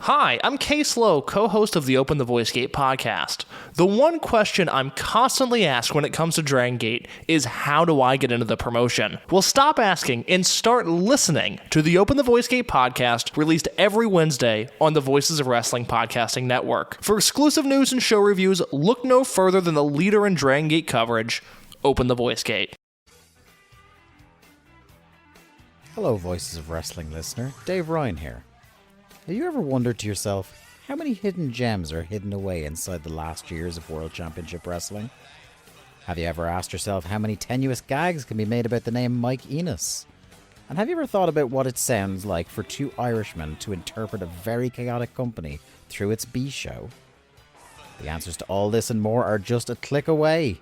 Hi, I'm Case Lowe, co-host of the Open the Voice Gate podcast. The one question I'm constantly asked when it comes to Dragon Gate is, how do I get into the promotion? Well, stop asking and start listening to the Open the Voice Gate podcast, released every Wednesday on the Voices of Wrestling podcasting network. For exclusive news and show reviews, look no further than the leader in Dragon Gate coverage, Open the Voice Gate. Hello, Voices of Wrestling listener. Dave Ryan here. Have you ever wondered to yourself how many hidden gems are hidden away inside the last years of World Championship Wrestling? Have you ever asked yourself how many tenuous gags can be made about the name Mike Enos? And have you ever thought about what it sounds like for two Irishmen to interpret a very chaotic company through its B-show? The answers to all this and more are just a click away.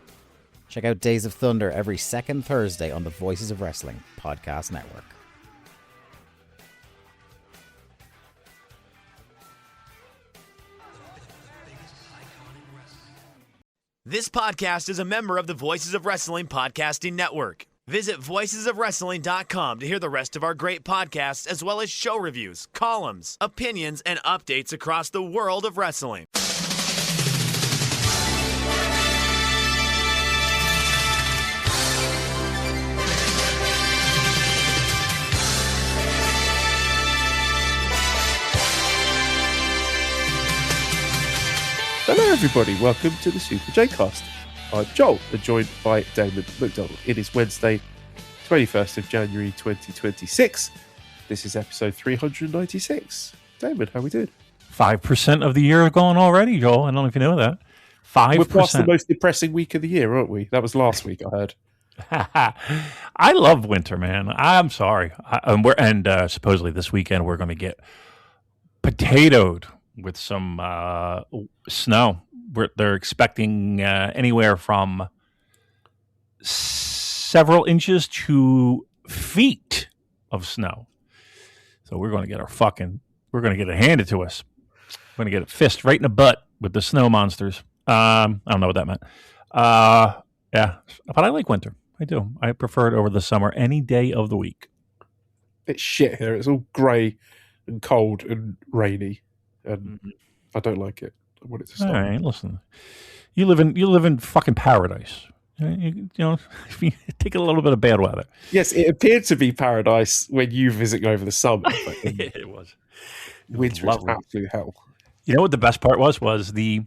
Check out Days of Thunder every second Thursday on the Voices of Wrestling podcast network. This podcast is a member of the Voices of Wrestling podcasting network. Visit voicesofwrestling.com to hear the rest of our great podcasts, as well as show reviews, columns, opinions, and updates across the world of wrestling. Hello everybody, welcome to the Super J-Cast. I'm Joel, and joined by Damon McDonald. It is Wednesday, 21st of January 2026. This is episode 396. Damon, how we doing? 5% of the year gone already, Joel. I don't know if you know that. 5%. We're past the most depressing week of the year, aren't we? That was last week, I heard. I love winter, man. I'm sorry. Supposedly this weekend we're going to get potatoed with some snow. They're expecting anywhere from several inches to feet of snow. So we're going to get it handed to us. We're going to get a fist right in the butt with the snow monsters. I don't know what that meant. Yeah, but I like winter. I do. I prefer it over the summer any day of the week. It's shit here. It's all grey and cold and rainy. And I don't like it. I want it to stop. All right, listen. You live in fucking paradise. You know, take a little bit of bad weather. Yes, it appeared to be paradise when you visited over the summer. It was. Winter is absolute hell. You know what the best part was? Was the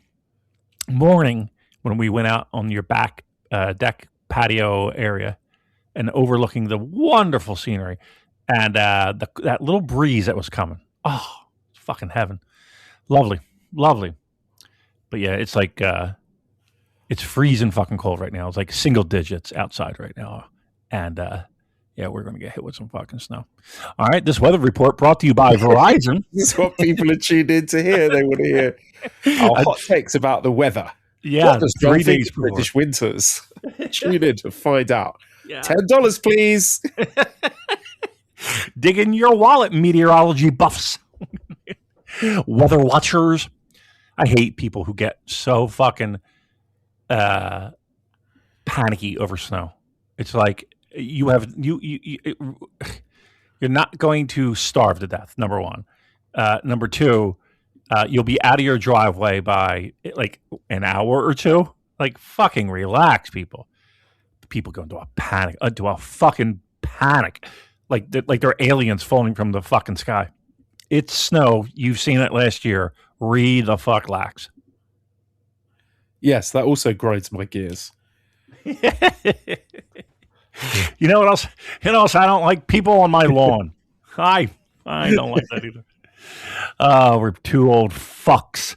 morning when we went out on your back deck patio area and overlooking the wonderful scenery and that little breeze that was coming. Oh, it's fucking heaven. Lovely. But yeah, it's like it's freezing fucking cold right now. It's like single digits outside right now. And yeah, we're going to get hit with some fucking snow. All right, this weather report brought to you by Verizon. This is what people are tuned in to hear. They want to hear our hot takes about the weather. Yeah, what does 3 days British winters? Tune in to find out. Yeah. $10, please. Dig in your wallet, meteorology buffs. Weather watchers. I hate people who get so fucking panicky over snow. It's like you're not going to starve to death, number one. Number two, you'll be out of your driveway by like an hour or two. Like, fucking relax, people. People go into a panic, into a fucking panic. Like they're aliens falling from the fucking sky. It's snow. You've seen it last year. Read the fuck lax. Yes, that also grinds my gears. You know what else? You know what else? I don't like people on my lawn. I don't like that either. We're two old fucks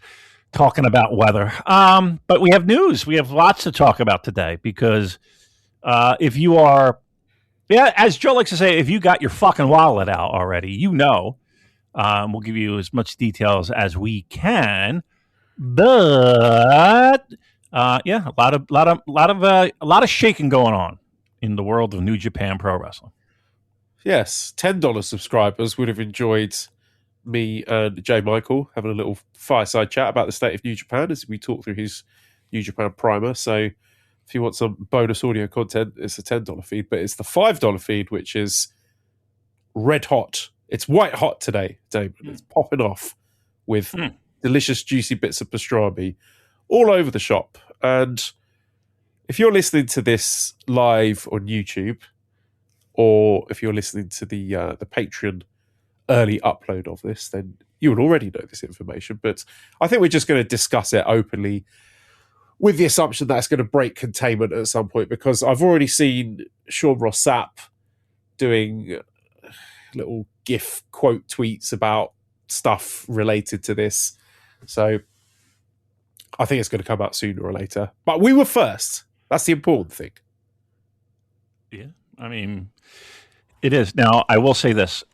talking about weather. But we have news. We have lots to talk about today because if you are, as Joe likes to say, if you got your fucking wallet out already, you know. We'll give you as much details as we can, but yeah, a lot of shaking going on in the world of New Japan Pro Wrestling. Yes, $10 subscribers would have enjoyed me and Jay Michael having a little fireside chat about the state of New Japan as we talk through his New Japan primer. So if you want some bonus audio content, it's a $10 feed, but it's the $5 feed, which is red hot. It's white hot today, Damon. It's popping off with delicious, juicy bits of pastrami all over the shop. And if you're listening to this live on YouTube, or if you're listening to the Patreon early upload of this, then you would already know this information. But I think we're just going to discuss it openly with the assumption that it's going to break containment at some point, because I've already seen Sean Ross Sapp doing little GIF quote tweets about stuff related to this. So I think it's going to come out sooner or later. But we were first. That's the important thing. Yeah, I mean, it is. Now, I will say this.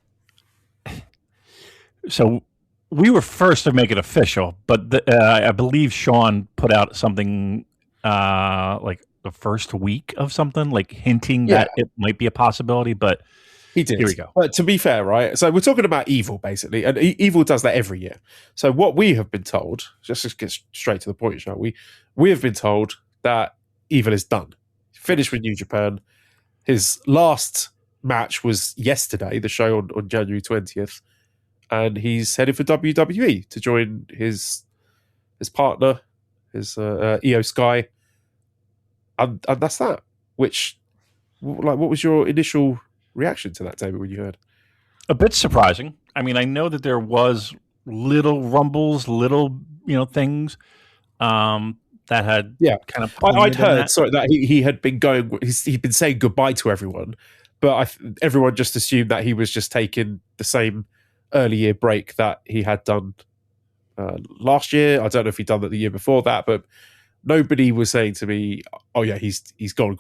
So we were first to make it official, but I believe Sean put out something like the first week of something, like hinting that it might be a possibility, but he did. Here we go. But to be fair, right? So we're talking about Evil, basically, and Evil does that every year. So what we have been told, just to get straight to the point, shall we? We have been told that Evil is done. Finished with New Japan. His last match was yesterday, the show on January 20th, and he's headed for WWE to join his partner, his Io Sky, and that's that. Which, like, what was your initial reaction to that, David, when you heard? A bit surprising. I mean, I know that there was little rumbles, little things that had kind of. I'd heard that he had been going. He'd been saying goodbye to everyone, but everyone just assumed that he was just taking the same early year break that he had done last year. I don't know if he'd done that the year before that, but nobody was saying to me, "Oh yeah, he's gone."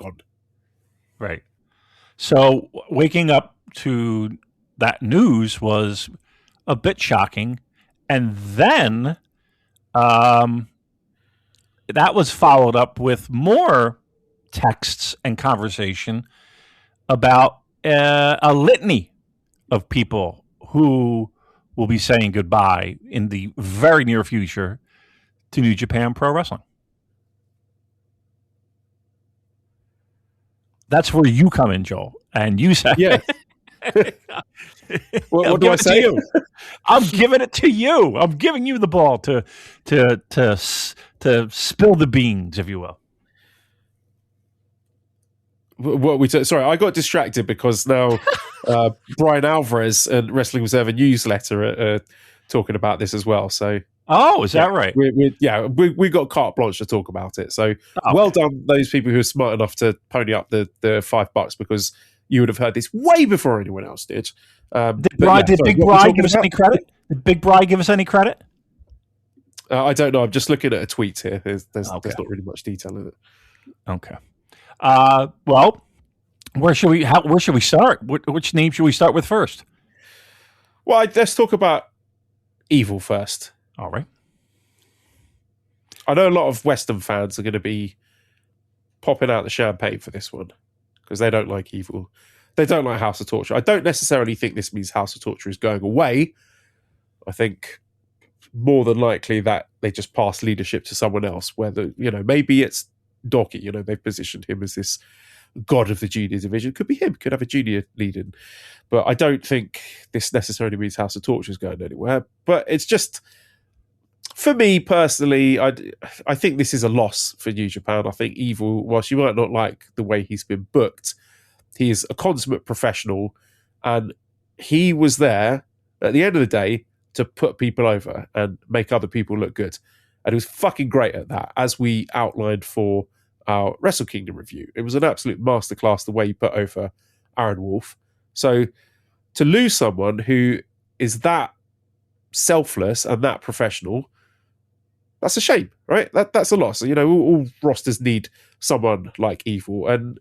Right. So waking up to that news was a bit shocking, and then that was followed up with more texts and conversation about a litany of people who will be saying goodbye in the very near future to New Japan Pro Wrestling. That's where you come in, Joel, and you say, "Yeah." What do I say? I'm giving it to you. I'm giving you the ball to spill the beans, if you will. Sorry, I got distracted because now Brian Alvarez and Wrestling Observer newsletter are talking about this as well. So, is that right? We got carte blanche to talk about it. So, well done those people who are smart enough to pony up the $5, because you would have heard this way before anyone else did. Did Big Bri give us any credit? Did Big Bri give us any credit? I don't know. I'm just looking at a tweet here. There's not really much detail in it. Okay. Well, where should we start? Which name should we start with first? Well, let's talk about Evil first. All right. I know a lot of Western fans are going to be popping out the champagne for this one because they don't like Evil. They don't like House of Torture. I don't necessarily think this means House of Torture is going away. I think more than likely that they just pass leadership to someone else, whether, maybe it's Doki, they've positioned him as this god of the junior division. Could be him, could have a junior lead-in. But I don't think this necessarily means House of Torture is going anywhere. But it's just, for me personally, I think this is a loss for New Japan. I think Evil, whilst you might not like the way he's been booked, he is a consummate professional, and he was there at the end of the day to put people over and make other people look good. And he was fucking great at that, as we outlined for our Wrestle Kingdom review. It was an absolute masterclass the way he put over Aaron Wolf. So to lose someone who is that selfless and that professional, that's a shame, right? That's a loss. All rosters need someone like Evil. And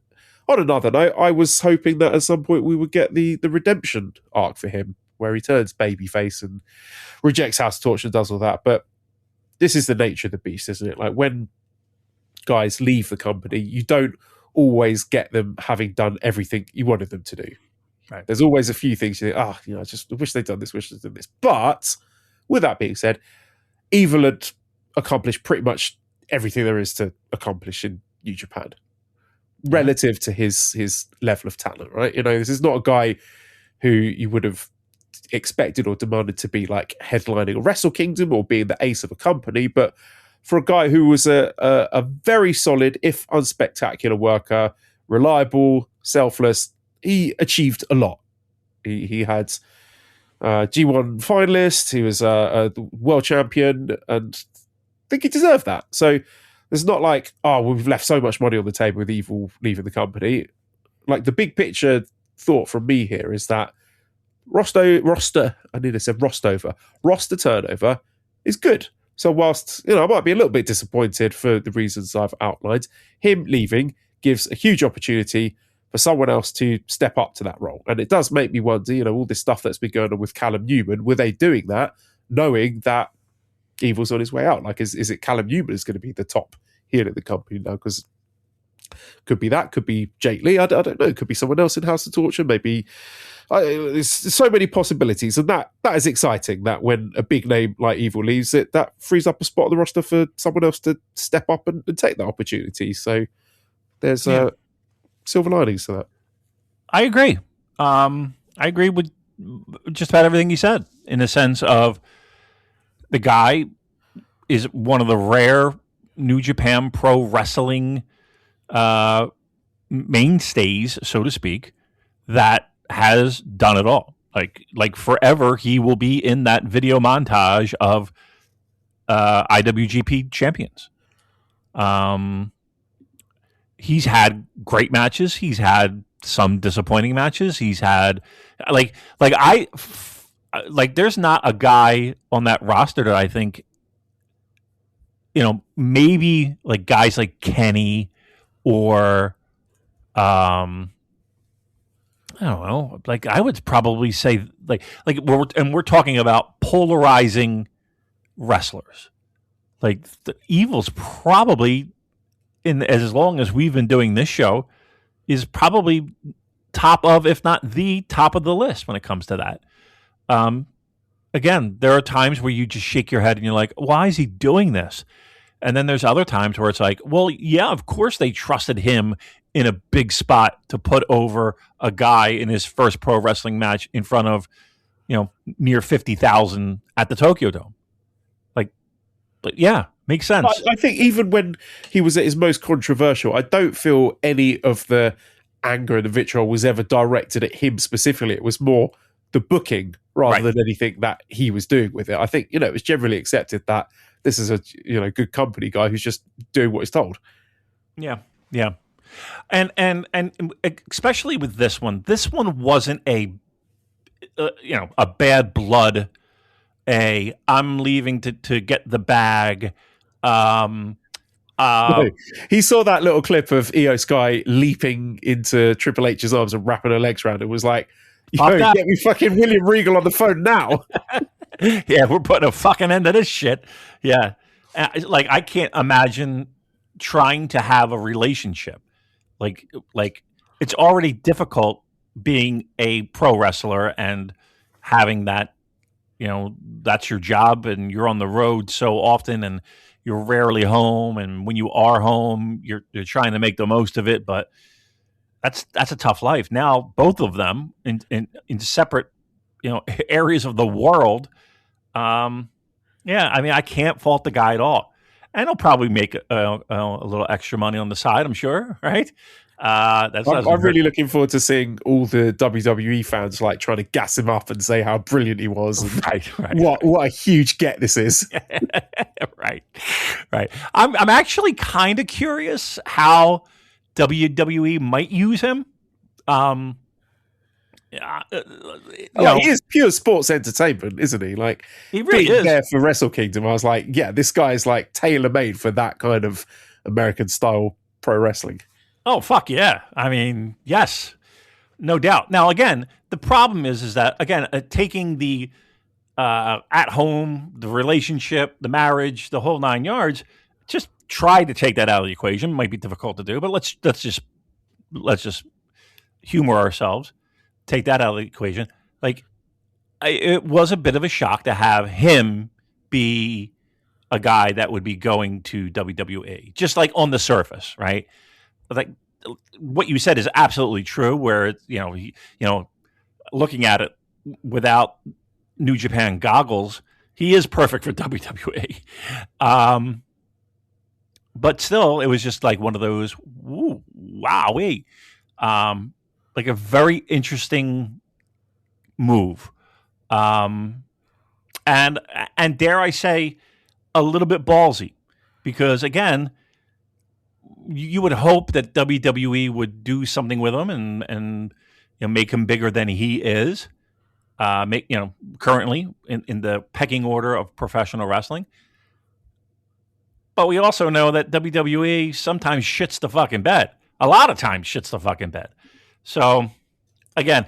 on another note, I was hoping that at some point we would get the redemption arc for him, where he turns babyface and rejects House of Torture and does all that. But this is the nature of the beast, isn't it? Like, when guys leave the company, you don't always get them having done everything you wanted them to do. Right. There's always a few things you think, I just wish they'd done this, wish they'd done this. But with that being said, Evil had accomplished pretty much everything there is to accomplish in New Japan relative to his level of talent, right? This is not a guy who you would have expected or demanded to be like headlining a Wrestle Kingdom or being the ace of a company, but for a guy who was a very solid, if unspectacular worker, reliable, selfless, he achieved a lot. He had G1 finalist, he was a world champion, and I think he deserved that. So it's not like, oh, well, we've left so much money on the table with Evil leaving the company. Like, the big picture thought from me here is that roster turnover is good. So whilst, I might be a little bit disappointed for the reasons I've outlined, him leaving gives a huge opportunity for someone else to step up to that role. And it does make me wonder, all this stuff that's been going on with Callum Newman, were they doing that knowing that Evil's on his way out? Like, is it Callum Newman is going to be the top heel at the company now? Because could be that, could be Jake Lee, I don't know, could be someone else in House of Torture, maybe. There's so many possibilities, and that is exciting, that when a big name like Evil leaves, that frees up a spot on the roster for someone else to step up and take that opportunity. So there's silver linings to that. I agree. I agree with just about everything you said, in the sense of the guy is one of the rare New Japan Pro Wrestling mainstays, so to speak, that has done it all. Like forever, he will be in that video montage of IWGP champions. He's had great matches. He's had some disappointing matches. He's had there's not a guy on that roster that I think, maybe like guys like Kenny or I don't know. Like, I would probably say we're talking about polarizing wrestlers. Like, the Evil's probably, as long as we've been doing this show, is probably top of, if not the top of the list when it comes to that. Again, there are times where you just shake your head and you're like, why is he doing this? And then there's other times where it's like, well, yeah, of course they trusted him in a big spot to put over a guy in his first pro wrestling match in front of, near 50,000 at the Tokyo Dome. But yeah, makes sense. I think even when he was at his most controversial, I don't feel any of the anger and the vitriol was ever directed at him specifically. It was more the booking rather than anything that he was doing with it. I think, it was generally accepted that this is a, good company guy who's just doing what he's told. Yeah. Yeah. And especially with this one wasn't a bad blood, I'm leaving to get the bag. No, he saw that little clip of Io Sky leaping into Triple H's arms and wrapping her legs around it, was like, get me fucking William Regal on the phone now. Yeah, we're putting a fucking end to this shit. Yeah. I can't imagine trying to have a relationship. Like it's already difficult being a pro wrestler and having that, that's your job and you're on the road so often and you're rarely home. And when you are home, you're trying to make the most of it. But that's a tough life. Now, both of them in separate, areas of the world. I can't fault the guy at all. And he'll probably make a little extra money on the side, I'm sure, right? I'm really looking forward to seeing all the WWE fans trying to gas him up and say how brilliant he was. And right. What a huge get this is. Right. I'm actually kind of curious how WWE might use him. He is pure sports entertainment, isn't he? He really being is. There for Wrestle Kingdom, I was like, yeah, this guy's tailor made for that kind of American style pro wrestling. Oh, fuck yeah. I mean, yes, no doubt. Now, again, the problem is that, again, taking the at home, the relationship, the marriage, the whole 9 yards, just try to take that out of the equation. It might be difficult to do, but let's just humor ourselves. Take that out of the equation. It was a bit of a shock to have him be a guy that would be going to WWE, just on the surface, right? What you said is absolutely true. Where looking at it without New Japan goggles, he is perfect for WWE. But still, it was just like one of those, wowee, like a very interesting move, and dare I say, a little bit ballsy, because again, you would hope that WWE would do something with him and make him bigger than he is, currently in the pecking order of professional wrestling. But we also know that WWE sometimes shits the fucking bed. A lot of times shits the fucking bed. So again,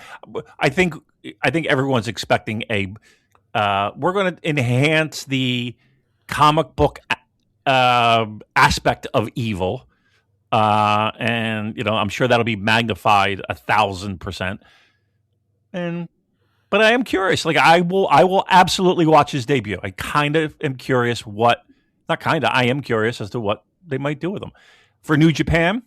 I think everyone's expecting we're going to enhance the comic book aspect of evil. And I'm sure that'll be magnified 1,000%. But I am curious. Like I will absolutely watch his debut. I kind of am curious I am curious as to what they might do with him. For New Japan,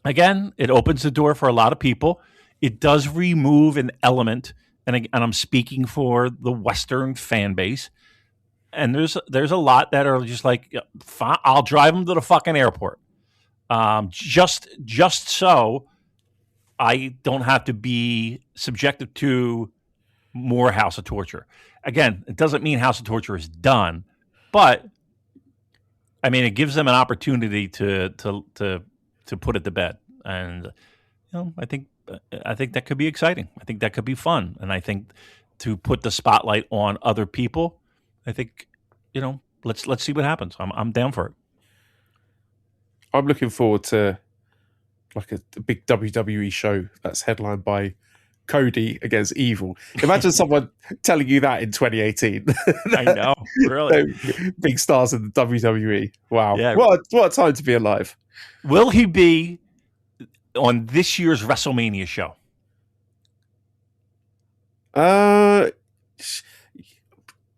again, it opens the door for a lot of people. It does remove an element, and I'm speaking for the Western fan base. And there's a lot that are just like, fine, I'll drive them to the fucking airport, just so I don't have to be subjected to more House of Torture. Again, it doesn't mean House of Torture is done, but I mean, it gives them an opportunity to put it to bed, and I think that could be exciting. I think that could be fun, and I think to put the spotlight on other people, I think let's see what happens. I'm down for it. I'm looking forward to like a big WWE show that's headlined by Cody against Evil. Imagine someone telling you that in 2018. I know, really. Big stars in the WWE. Wow. Yeah. What a time to be alive. Will he be on this year's WrestleMania show?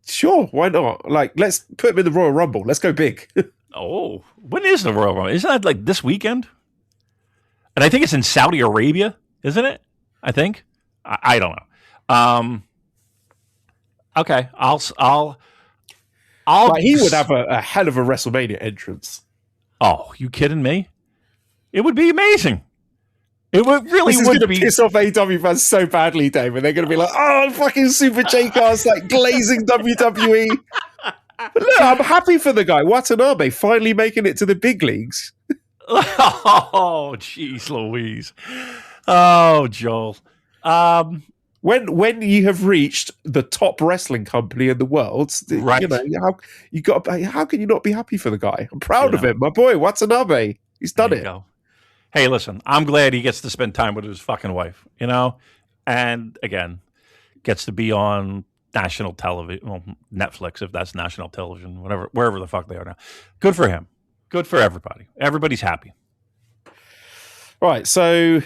Sure, why not? Like, let's put him in the Royal Rumble. Let's go big. Oh, when is the Royal Rumble? Isn't that like this weekend? And I think it's in Saudi Arabia, isn't it? I think. I don't know. Okay, I'll. Like, he would have a hell of a WrestleMania entrance. Oh, you kidding me? It would be amazing. It would really this is going to piss off AEW fans so badly, Damon. They're going to be like, "Oh, fucking Super J-Cast, like glazing WWE." Look, I'm happy for the guy. Watanabe finally making it to the big leagues. Oh, jeez, Louise. Oh, Joel. When you have reached the top wrestling company in the world, right? How can you not be happy for the guy? I'm proud of him, my boy Watanabe. He's done it. Go. Hey, listen, I'm glad he gets to spend time with his fucking wife, and again, gets to be on national television, well, Netflix, if that's national television, whatever, wherever the fuck they are now. Good for him. Good for everybody. Everybody's happy. Right, so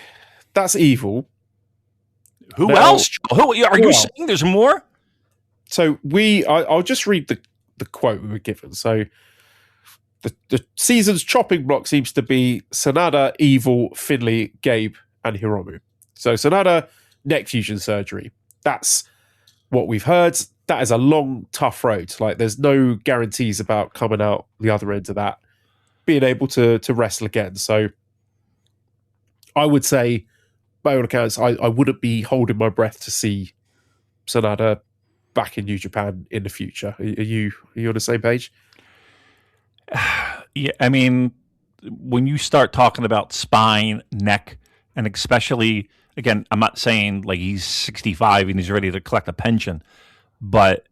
that's Evil. Who else? Who are you saying there's more? So I'll just read the quote we were given. So the season's chopping block seems to be SANADA, Evil, Finlay, Gabe, and Hiromu. So SANADA, neck fusion surgery. That's what we've heard. That is a long, tough road. Like, there's no guarantees about coming out the other end of that, being able to wrestle again. So I would say, by all accounts, I wouldn't be holding my breath to see SANADA back in New Japan in the future. Are you on the same page? Yeah, I mean, when you start talking about spine, neck, and especially, again, I'm not saying like he's 65 and he's ready to collect a pension, but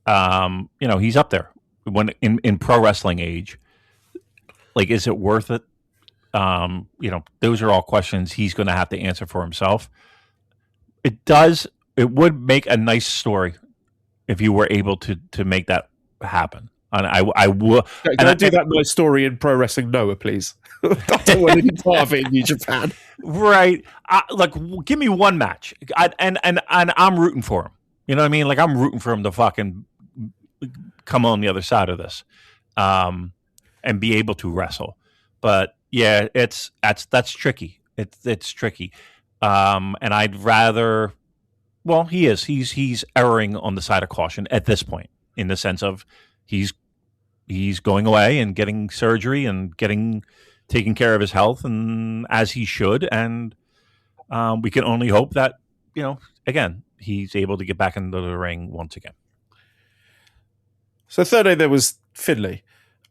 he's up there when in pro wrestling age. Like, is it worth it? Those are all questions he's going to have to answer for himself. It would make a nice story if you were able to make that happen. And I will. Can I do that nice story in Pro Wrestling Noah, please? I don't want to be part of it in New Japan. Right. Give me one match. And I'm rooting for him. You know what I mean? Like, I'm rooting for him to fucking come on the other side of this, and be able to wrestle. But yeah, that's tricky. It's tricky. And I'd rather Well, he is. He's erring on the side of caution at this point, in the sense of he's going away and getting surgery and taking care of his health, and as he should. And we can only hope that, again, he's able to get back into the ring once again. So third day there was Finlay,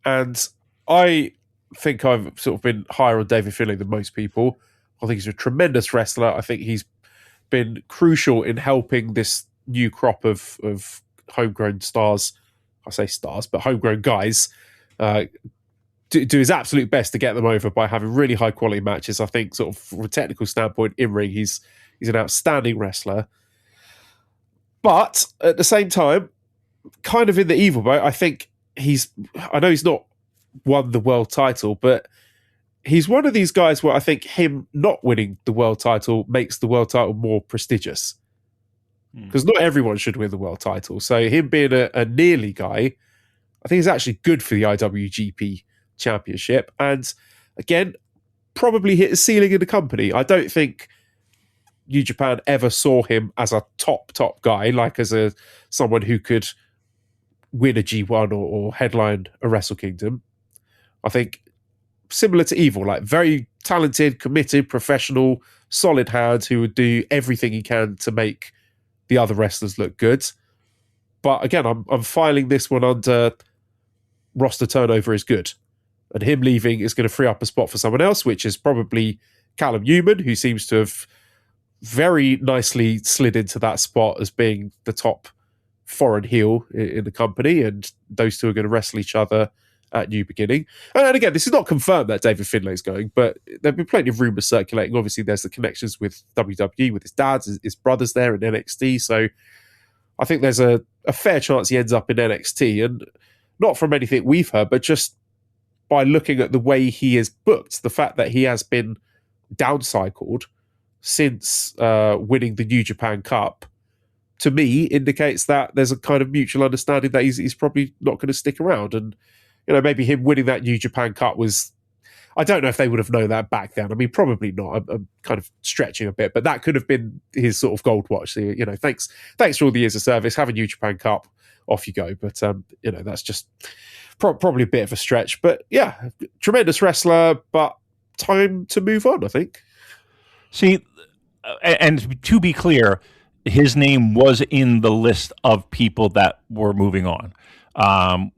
and I think I've sort of been higher on David Finlay than most people. I think he's a tremendous wrestler. I think he's been crucial in helping this new crop of homegrown stars. I say stars, but homegrown guys do his absolute best to get them over by having really high quality matches. I think, sort of from a technical standpoint, in ring, he's an outstanding wrestler. But at the same time, kind of in the evil boat, I think I know he's not won the world title, but he's one of these guys where I think him not winning the world title makes the world title more prestigious. Because not everyone should win the world title. So him being a nearly guy, I think is actually good for the IWGP Championship. And again, probably hit a ceiling in the company. I don't think New Japan ever saw him as a top guy, like as someone who could win a G1 or headline a Wrestle Kingdom. I think similar to Evil, like very talented, committed, professional, solid hands who would do everything he can to make the other wrestlers look good. But again, I'm filing this one under roster turnover is good. And him leaving is going to free up a spot for someone else, which is probably Callum Newman, who seems to have very nicely slid into that spot as being the top foreign heel in the company. And those two are going to wrestle each other at New Beginning. And again, this is not confirmed that David Finlay is going, but there have been plenty of rumours circulating. Obviously, there's the connections with WWE, with his dad, his brothers there in NXT. So I think there's a fair chance he ends up in NXT. And not from anything we've heard, but just by looking at the way he is booked, the fact that he has been downcycled since winning the New Japan Cup, to me, indicates that there's a kind of mutual understanding that he's probably not going to stick around. And maybe him winning that New Japan Cup was, I don't know if they would have known that back then. I mean, probably not. I'm kind of stretching a bit, but that could have been his sort of gold watch. So, thanks for all the years of service. Have a New Japan Cup, off you go. But that's just probably a bit of a stretch. But yeah, tremendous wrestler, but time to move on, I think. See, and to be clear, his name was in the list of people that were moving on.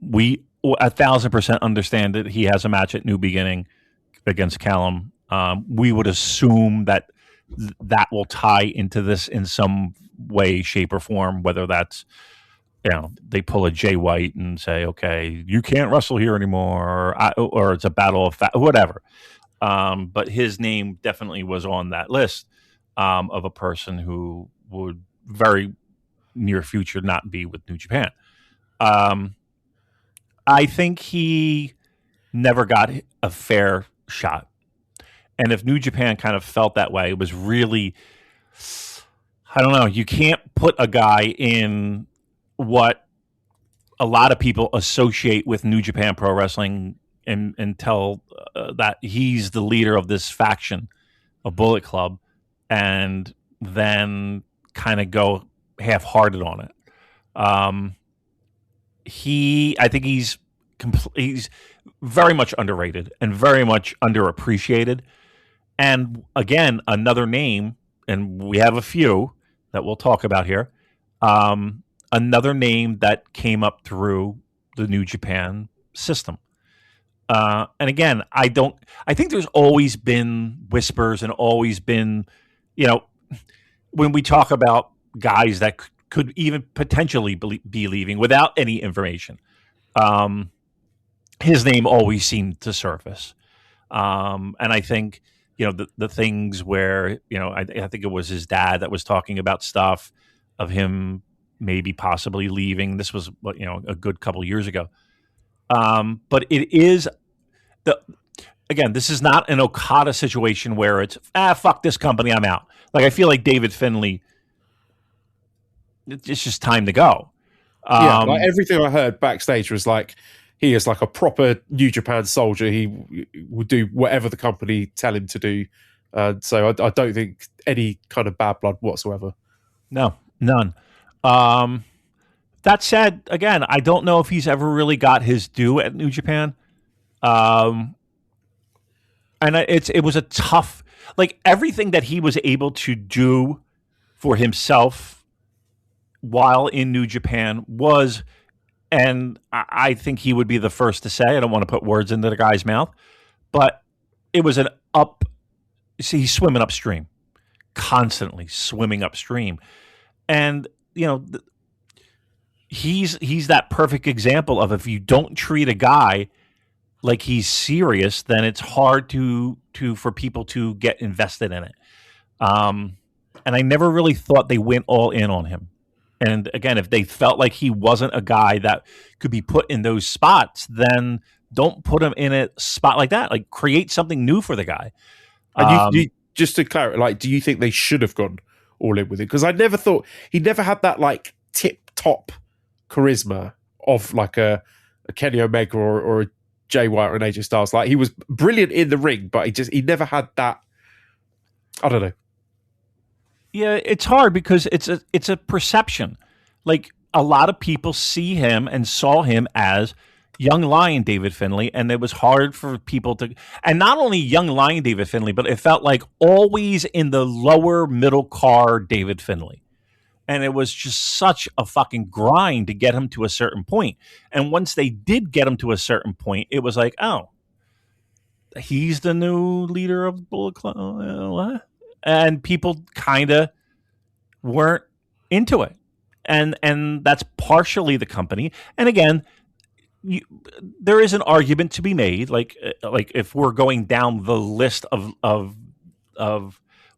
We 1,000% understand that he has a match at New Beginning against Callum. We would assume that that will tie into this in some way, shape, or form, whether that's, they pull a Jay White and say, okay, you can't wrestle here anymore, or it's a battle of whatever. But his name definitely was on that list of a person who would very near future not be with New Japan. I think he never got a fair shot. And if New Japan kind of felt that way, it was really, I don't know, you can't put a guy in what a lot of people associate with New Japan Pro Wrestling and tell that he's the leader of this faction, a Bullet Club, and then kind of go half-hearted on it. I think he's very much underrated and very much underappreciated. And again, another name, and we have a few that we'll talk about here. Another name that came up through the New Japan system. And again, I think there's always been whispers and always been, when we talk about guys that could even potentially be leaving without any information, his name always seemed to surface. And I think, the things where, I think it was his dad that was talking about stuff of him maybe possibly leaving. This was, a good couple of years ago. But it is again, this is not an Okada situation where it's, fuck this company, I'm out. Like, I feel like David Finlay, it's just time to go. Like everything I heard backstage was like, he is like a proper New Japan soldier. He will do whatever the company tell him to do. So I don't think any kind of bad blood whatsoever. No. None. That said, again, I don't know if he's ever really got his due at New Japan. And it was a tough, like everything that he was able to do for himself while in New Japan was, and I think he would be the first to say, I don't want to put words into the guy's mouth, but it was he's swimming upstream, constantly swimming upstream. And, he's that perfect example of if you don't treat a guy like he's serious, then it's hard for people to get invested in it. And I never really thought they went all in on him. And again, if they felt like he wasn't a guy that could be put in those spots, then don't put him in a spot like that. Like create something new for the guy. And you just to clarify, like, do you think they should have gone all in with it? Because I never thought he never had that like tip top charisma of like a Kenny Omega or a Jay White or an AJ Styles. Like he was brilliant in the ring, but he never had that. I don't know. Yeah, it's hard because it's a perception. Like a lot of people see him and saw him as young lion David Finlay, and it was hard for people to, and not only young lion David Finlay, but it felt like always in the lower middle card David Finlay. And it was just such a fucking grind to get him to a certain point. And once they did get him to a certain point, it was like, oh, he's the new leader of Bullet Club. What? And people kind of weren't into it. And that's partially the company. And again, there is an argument to be made, like if we're going down the list of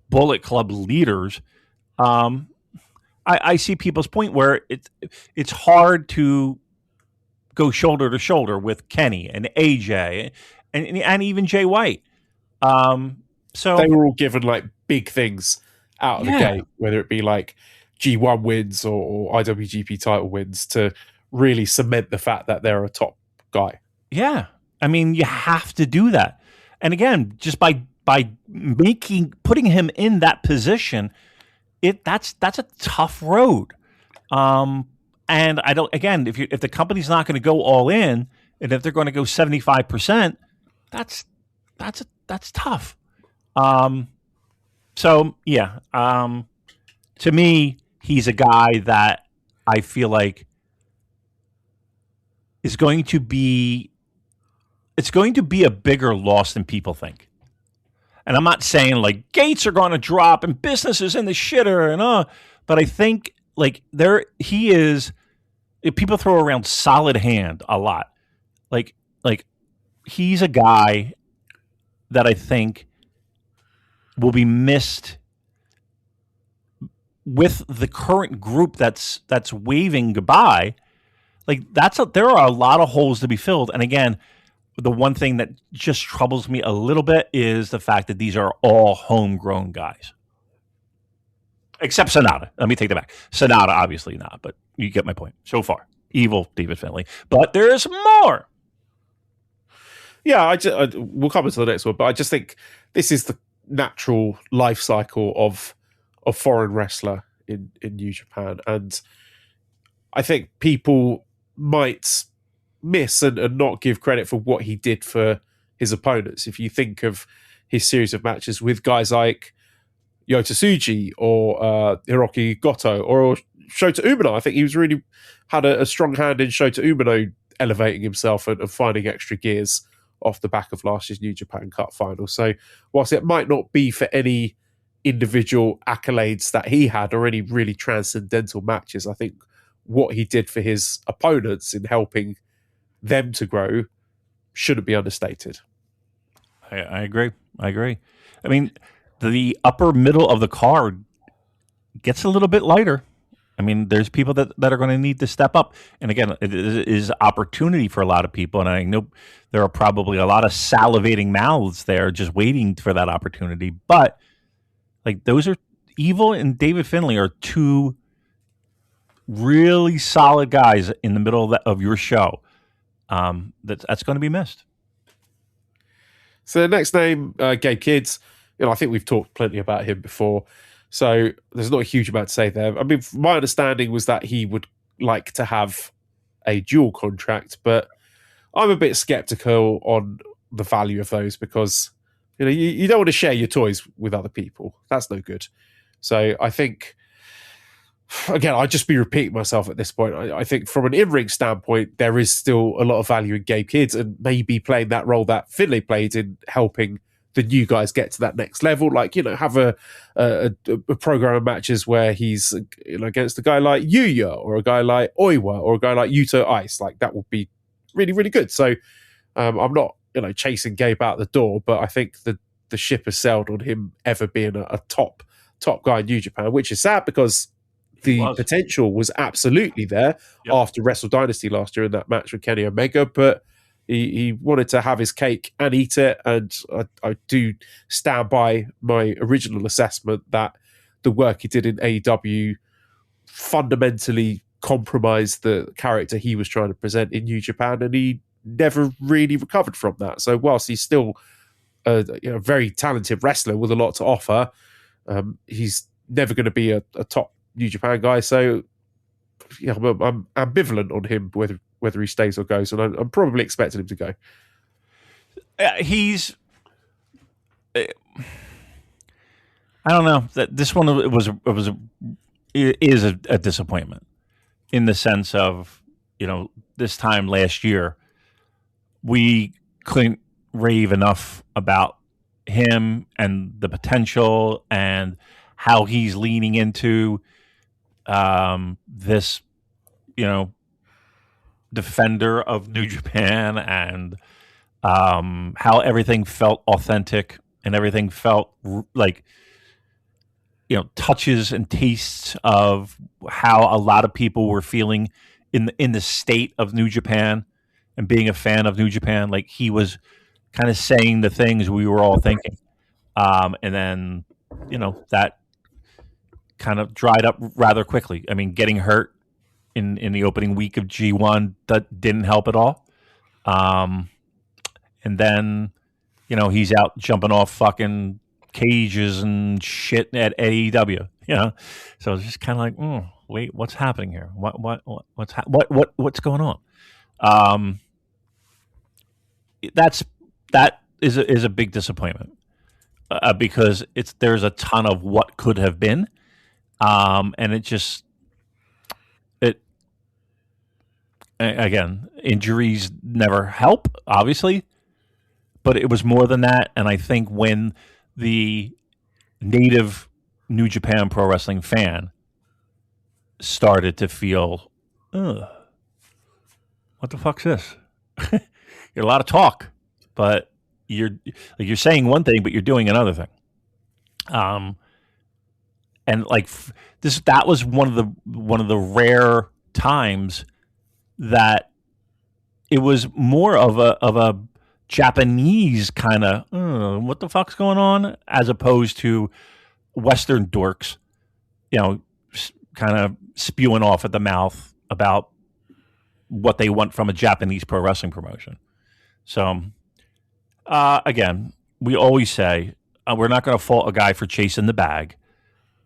Bullet Club leaders, I see people's point where it's hard to go shoulder to shoulder with Kenny and AJ and even Jay White. So they were all given like big things out of the gate, whether it be like G1 wins or IWGP title wins, to really cement the fact that they're a top guy. Yeah. I mean, you have to do that. And again, just by putting him in that position, that's a tough road. And I don't, again, if the company's not going to go all in, and if they're going to go 75%, that's tough. So yeah, to me, he's a guy that I feel like it's going to be a bigger loss than people think. And I'm not saying like gates are going to drop and business is in the shitter but I think like he is. People throw around solid hand a lot. Like he's a guy that I think will be missed with the current group that's waving goodbye. Like there are a lot of holes to be filled. And again, the one thing that just troubles me a little bit is the fact that these are all homegrown guys. Except SANADA. Let me take that back. SANADA, obviously not, but you get my point. So far, evil David Finlay. But there's more. Yeah, we'll come into the next one, but I just think this is the natural life cycle of a foreign wrestler in New Japan. And I think people might miss and not give credit for what he did for his opponents. If you think of his series of matches with guys like Yota Tsuji or Hiroki Goto or Shota Umino, I think he was really had a strong hand in Shota Umino elevating himself and finding extra gears off the back of last year's New Japan Cup final. So whilst it might not be for any individual accolades that he had or any really transcendental matches, I think what he did for his opponents in helping them to grow shouldn't be understated. I agree. I mean, the upper middle of the card gets a little bit lighter. I mean, there's people that are going to need to step up. And again, it is opportunity for a lot of people. And I know there are probably a lot of salivating mouths there just waiting for that opportunity. But like those are Evil and David Finlay are two really solid guys in the middle of your show. That's going to be missed. So the next name, Gabe Kidd. I think we've talked plenty about him before. So there's not a huge amount to say there. I mean, my understanding was that he would like to have a dual contract, but I'm a bit skeptical on the value of those because you don't want to share your toys with other people. That's no good. So I think, again, I'd just be repeating myself at this point. I think from an in-ring standpoint, there is still a lot of value in Gabe Kidd and maybe playing that role that Finlay played in helping the new guys get to that next level. Like, have a program of matches where he's against a guy like Yuya or a guy like Oiwa or a guy like Yuto Ice. Like, that would be really, really good. So I'm not chasing Gabe out the door, but I think the ship has sailed on him ever being a top guy in New Japan, which is sad because the potential was absolutely there after Wrestle Dynasty last year in that match with Kenny Omega, but he wanted to have his cake and eat it, and I do stand by my original assessment that the work he did in AEW fundamentally compromised the character he was trying to present in New Japan, and he never really recovered from that. So whilst he's still a very talented wrestler with a lot to offer, he's never going to be a top New Japan guy. So I'm ambivalent on him whether he stays or goes, and I'm probably expecting him to go. He's I don't know, that this one is a disappointment in the sense of this time last year we couldn't rave enough about him and the potential and how he's leaning into this, defender of New Japan, and how everything felt authentic and everything felt like, touches and tastes of how a lot of people were feeling in the state of New Japan and being a fan of New Japan. Like, he was kind of saying the things we were all thinking. And then, that kind of dried up rather quickly. I mean, getting hurt in the opening week of G1, that didn't help at all. And then, he's out jumping off fucking cages and shit at AEW, So it's just kind of like, wait, what's happening here? What's going on? That is a big disappointment because there's a ton of what could have been, and again, injuries never help, obviously, but it was more than that. And I think when the native New Japan Pro Wrestling fan started to feel, what the fuck's this? You're a lot of talk, but you're saying one thing, but you're doing another thing. And like that was one of the rare times that it was more of a Japanese kind of what the fuck's going on, as opposed to Western dorks, kind of spewing off at the mouth about what they want from a Japanese pro wrestling promotion. So, again, we always say we're not going to fault a guy for chasing the bag.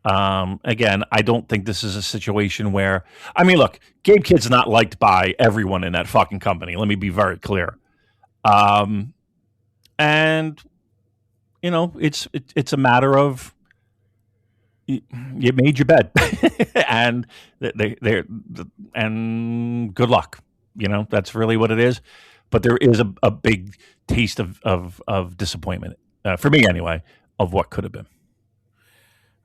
Again, I don't think this is a situation where, I mean, look, Gabe Kidd's not liked by everyone in that fucking company. Let me be very clear. And it's a matter of you made your bed, and and good luck. That's really what it is. But there is a big taste of disappointment for me, anyway, of what could have been.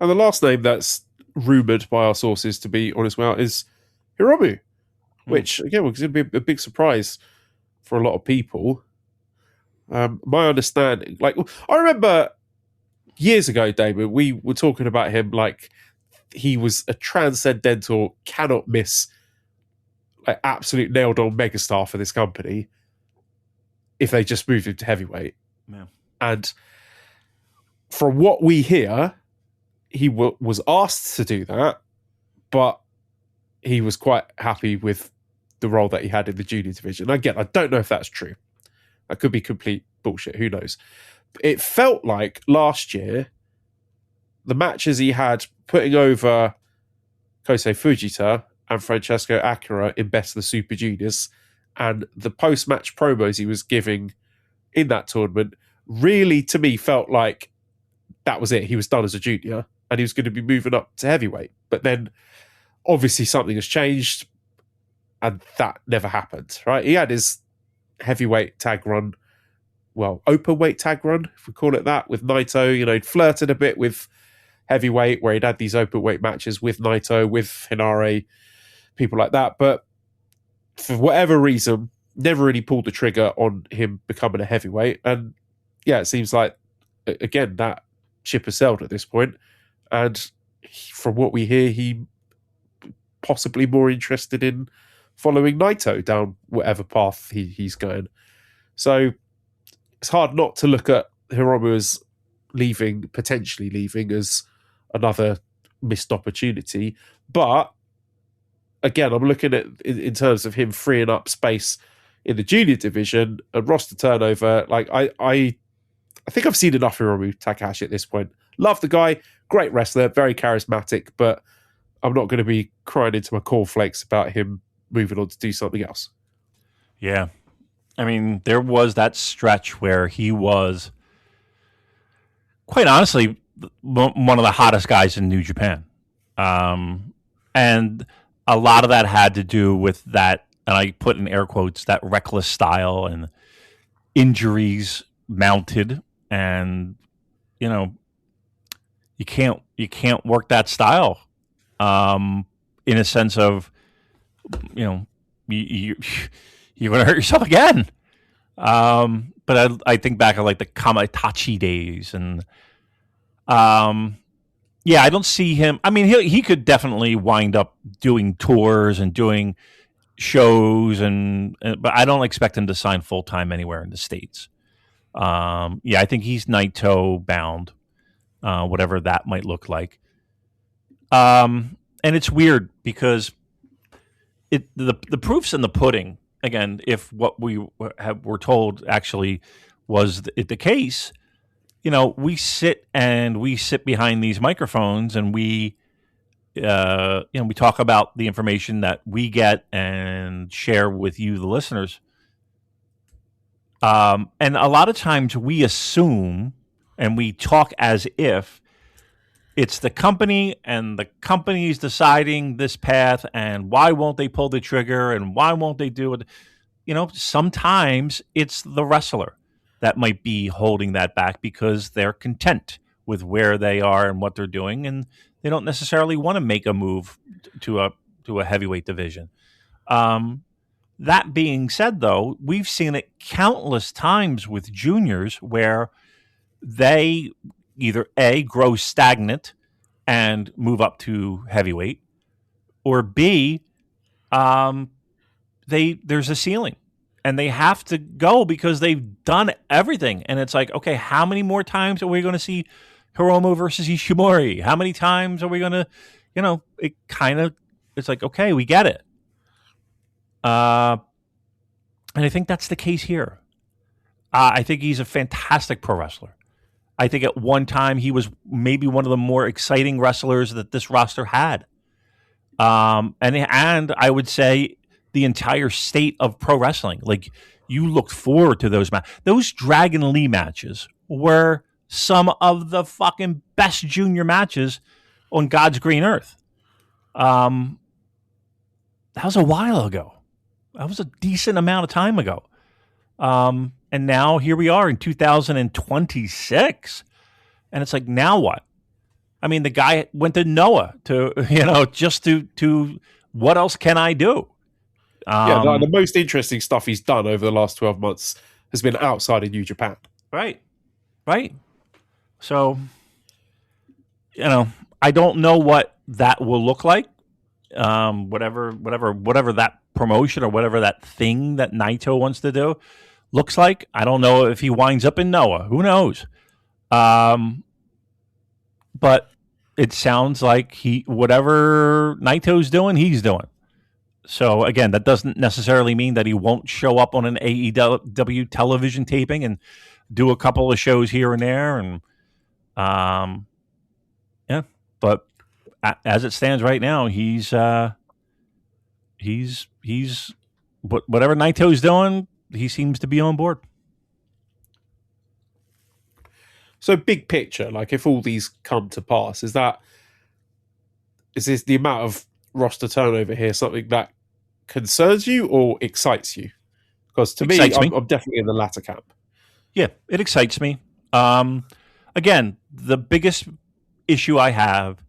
And the last name that's rumoured by our sources to be on its way out is Hiromu, which, again, was going to be a big surprise for a lot of people. My understanding, I remember years ago, Damon, we were talking about him like he was a transcendental, cannot miss, absolute nailed-on megastar for this company if they just moved him to heavyweight. Yeah. And from what we hear, he was asked to do that, but he was quite happy with the role that he had in the junior division. Again, I don't know if that's true. That could be complete bullshit. Who knows? It felt like last year the matches he had putting over Kosei Fujita and Francesco Akira in Best of the Super Juniors, and the post-match promos he was giving in that tournament really, to me, felt like that was it. He was done as a junior and he was going to be moving up to heavyweight. But then obviously something has changed and that never happened, right? He had his heavyweight tag run, well, open weight tag run, if we call it that, with Naito. You know, he'd flirted a bit with heavyweight where he'd had these open weight matches with Naito, with Hinare, people like that. But for whatever reason, never really pulled the trigger on him becoming a heavyweight. And yeah, it seems like, again, that ship has sailed at this point. And from what we hear, he possibly more interested in following Naito down whatever path he's going. So it's hard not to look at Hiromu as potentially leaving as another missed opportunity. But again, I'm looking at in terms of him freeing up space in the junior division and roster turnover. Like I think I've seen enough Hiromu Takahashi at this point. Love the guy, great wrestler, very charismatic, but I'm not going to be crying into my cornflakes about him moving on to do something else. Yeah. I mean, there was that stretch where he was, quite honestly, one of the hottest guys in New Japan. And a lot of that had to do with that, and I put in air quotes, that reckless style and injuries mounted. And, you know, you can't work that style in a sense of, you know, you're going to hurt yourself again. But I think back at like the Kamitachi days, and yeah, I don't see him. I mean, he could definitely wind up doing tours and doing shows, but I don't expect him to sign full time anywhere in the States. Yeah, I think he's Naito bound, whatever that might look like. And it's weird because the proof's in the pudding. Again, if what we were told actually was the case, you know, we sit behind these microphones and we talk about the information that we get and share with you, the listeners. And a lot of times we assume and we talk as if it's the company and the company's deciding this path, and why won't they pull the trigger and why won't they do it? You know, sometimes it's the wrestler that might be holding that back because they're content with where they are and what they're doing, and they don't necessarily want to make a move to a heavyweight division. That being said, though, we've seen it countless times with juniors where they either A, grow stagnant and move up to heavyweight, or B, there's a ceiling and they have to go because they've done everything. And it's like, okay, how many more times are we going to see Hiromu versus Ishimori? How many times are we going to, you know, it's like, okay, we get it. And I think that's the case here. I think he's a fantastic pro wrestler. I think at one time he was maybe one of the more exciting wrestlers that this roster had. And I would say the entire state of pro wrestling. Like, you looked forward to those matches. Those Dragon Lee matches were some of the fucking best junior matches on God's green earth. That was a while ago. That was a decent amount of time ago. And now here we are in 2026. And it's like, now what? I mean, the guy went to Noah to what else can I do? The most interesting stuff he's done over the last 12 months has been outside of New Japan. Right. So, you know, I don't know what that will look like. Whatever that promotion or whatever that thing that Naito wants to do looks like. I don't know if he winds up in Noah. Who knows? But it sounds like whatever Naito's doing, he's doing. So again, that doesn't necessarily mean that he won't show up on an AEW television taping and do a couple of shows here and there. And But as it stands right now, he's whatever Naito's doing, he seems to be on board. So big picture, like if all these come to pass, is this the amount of roster turnover here something that concerns you or excites you? Because to me, I'm definitely in the latter camp. Yeah, it excites me. Again, the biggest issue I have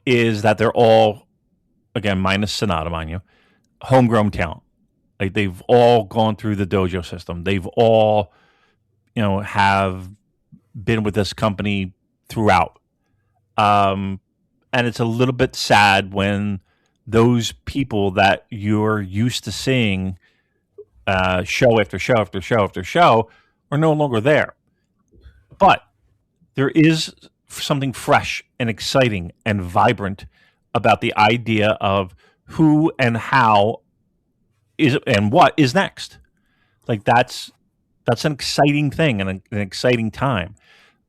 is that they're all, again, minus SANADA, mind you, homegrown talent. Like they've all gone through the dojo system. They've all, have been with this company throughout. And it's a little bit sad when those people that you're used to seeing show after show after show after show are no longer there. But there is something fresh and exciting and vibrant about the idea of who and how is and what is next. Like that's an exciting thing and an exciting time.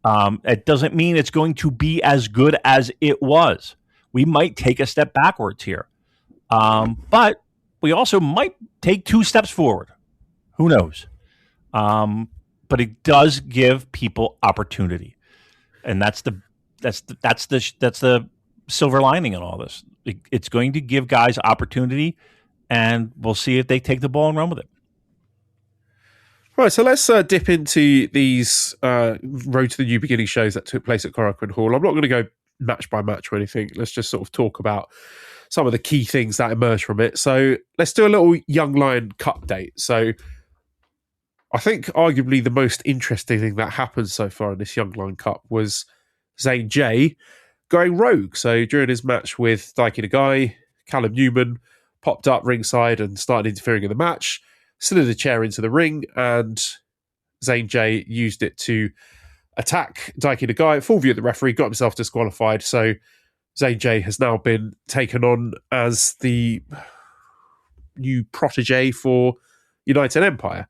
It doesn't mean it's going to be as good as it was. We might take a step backwards here, but we also might take 2 steps forward. Who knows? But it does give people opportunity, and that's the silver lining in all this. It's going to give guys opportunity, and we'll see if they take the ball and run with it. Right, so let's dip into these Road to the New Beginning shows that took place at Korakuen Hall. I'm not going to go match by match or anything. Let's just sort of talk about some of the key things that emerged from it. So let's do a little Young Lion Cup date. So I think arguably the most interesting thing that happened so far in this Young Lion Cup was Zane J going rogue. So during his match with Daiki Nagai, Callum Newman popped up ringside and started interfering in the match, slid a chair into the ring, and Zane J used it to attack Daiki Nagai. Full view of the referee, got himself disqualified. So Zane J has now been taken on as the new protege for United Empire.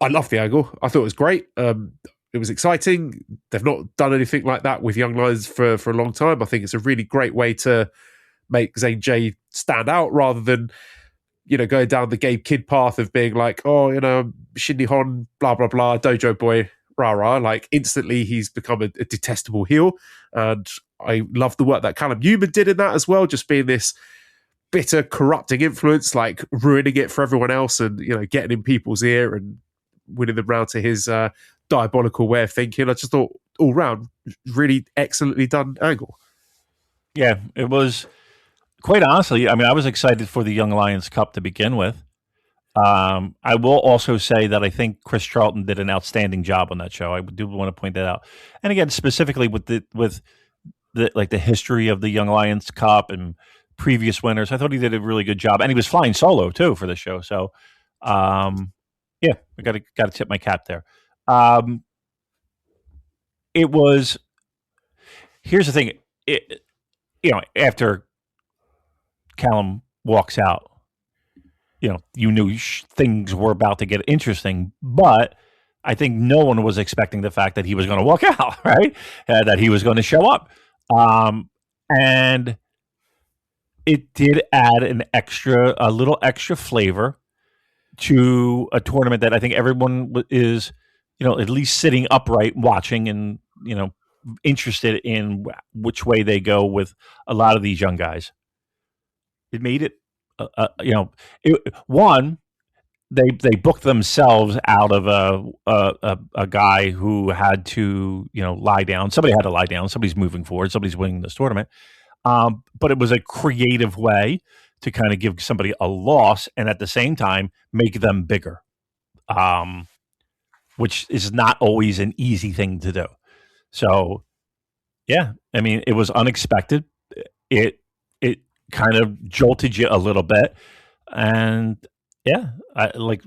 I love the angle. I thought it was great. It was exciting. They've not done anything like that with Young Lions for a long time. I think it's a really great way to make Zane J stand out rather than, going down the Gabe Kidd path of being like, Shindy Hon, blah, blah, blah, dojo boy, rah, rah. Like instantly he's become a detestable heel. And I love the work that Callum Newman did in that as well, just being this bitter, corrupting influence, like ruining it for everyone else and, getting in people's ear and winning them round to his diabolical way of thinking. I just thought all round really excellently done angle. Yeah, it was, quite honestly, I mean, I was excited for the Young Lions Cup to begin with. I will also say that I think Chris Charlton did an outstanding job on that show. I do want to point that out. And again, specifically with the history of the Young Lions Cup and previous winners, I thought he did a really good job. And he was flying solo too for the show. So, yeah, I got to tip my cap there. It was. Here's the thing. After Callum walks out, you knew things were about to get interesting, but I think no one was expecting the fact that he was going to walk out, right? That he was going to show up. And it did add a little extra flavor to a tournament that I think everyone is, at least sitting upright watching and, interested in which way they go with a lot of these young guys. It made it, they booked themselves out of a guy who had to, lie down. Somebody had to lie down. Somebody's moving forward. Somebody's winning this tournament. But it was a creative way to kind of give somebody a loss and at the same time make them bigger, which is not always an easy thing to do. So, yeah, I mean, it was unexpected. It kind of jolted you a little bit, and yeah,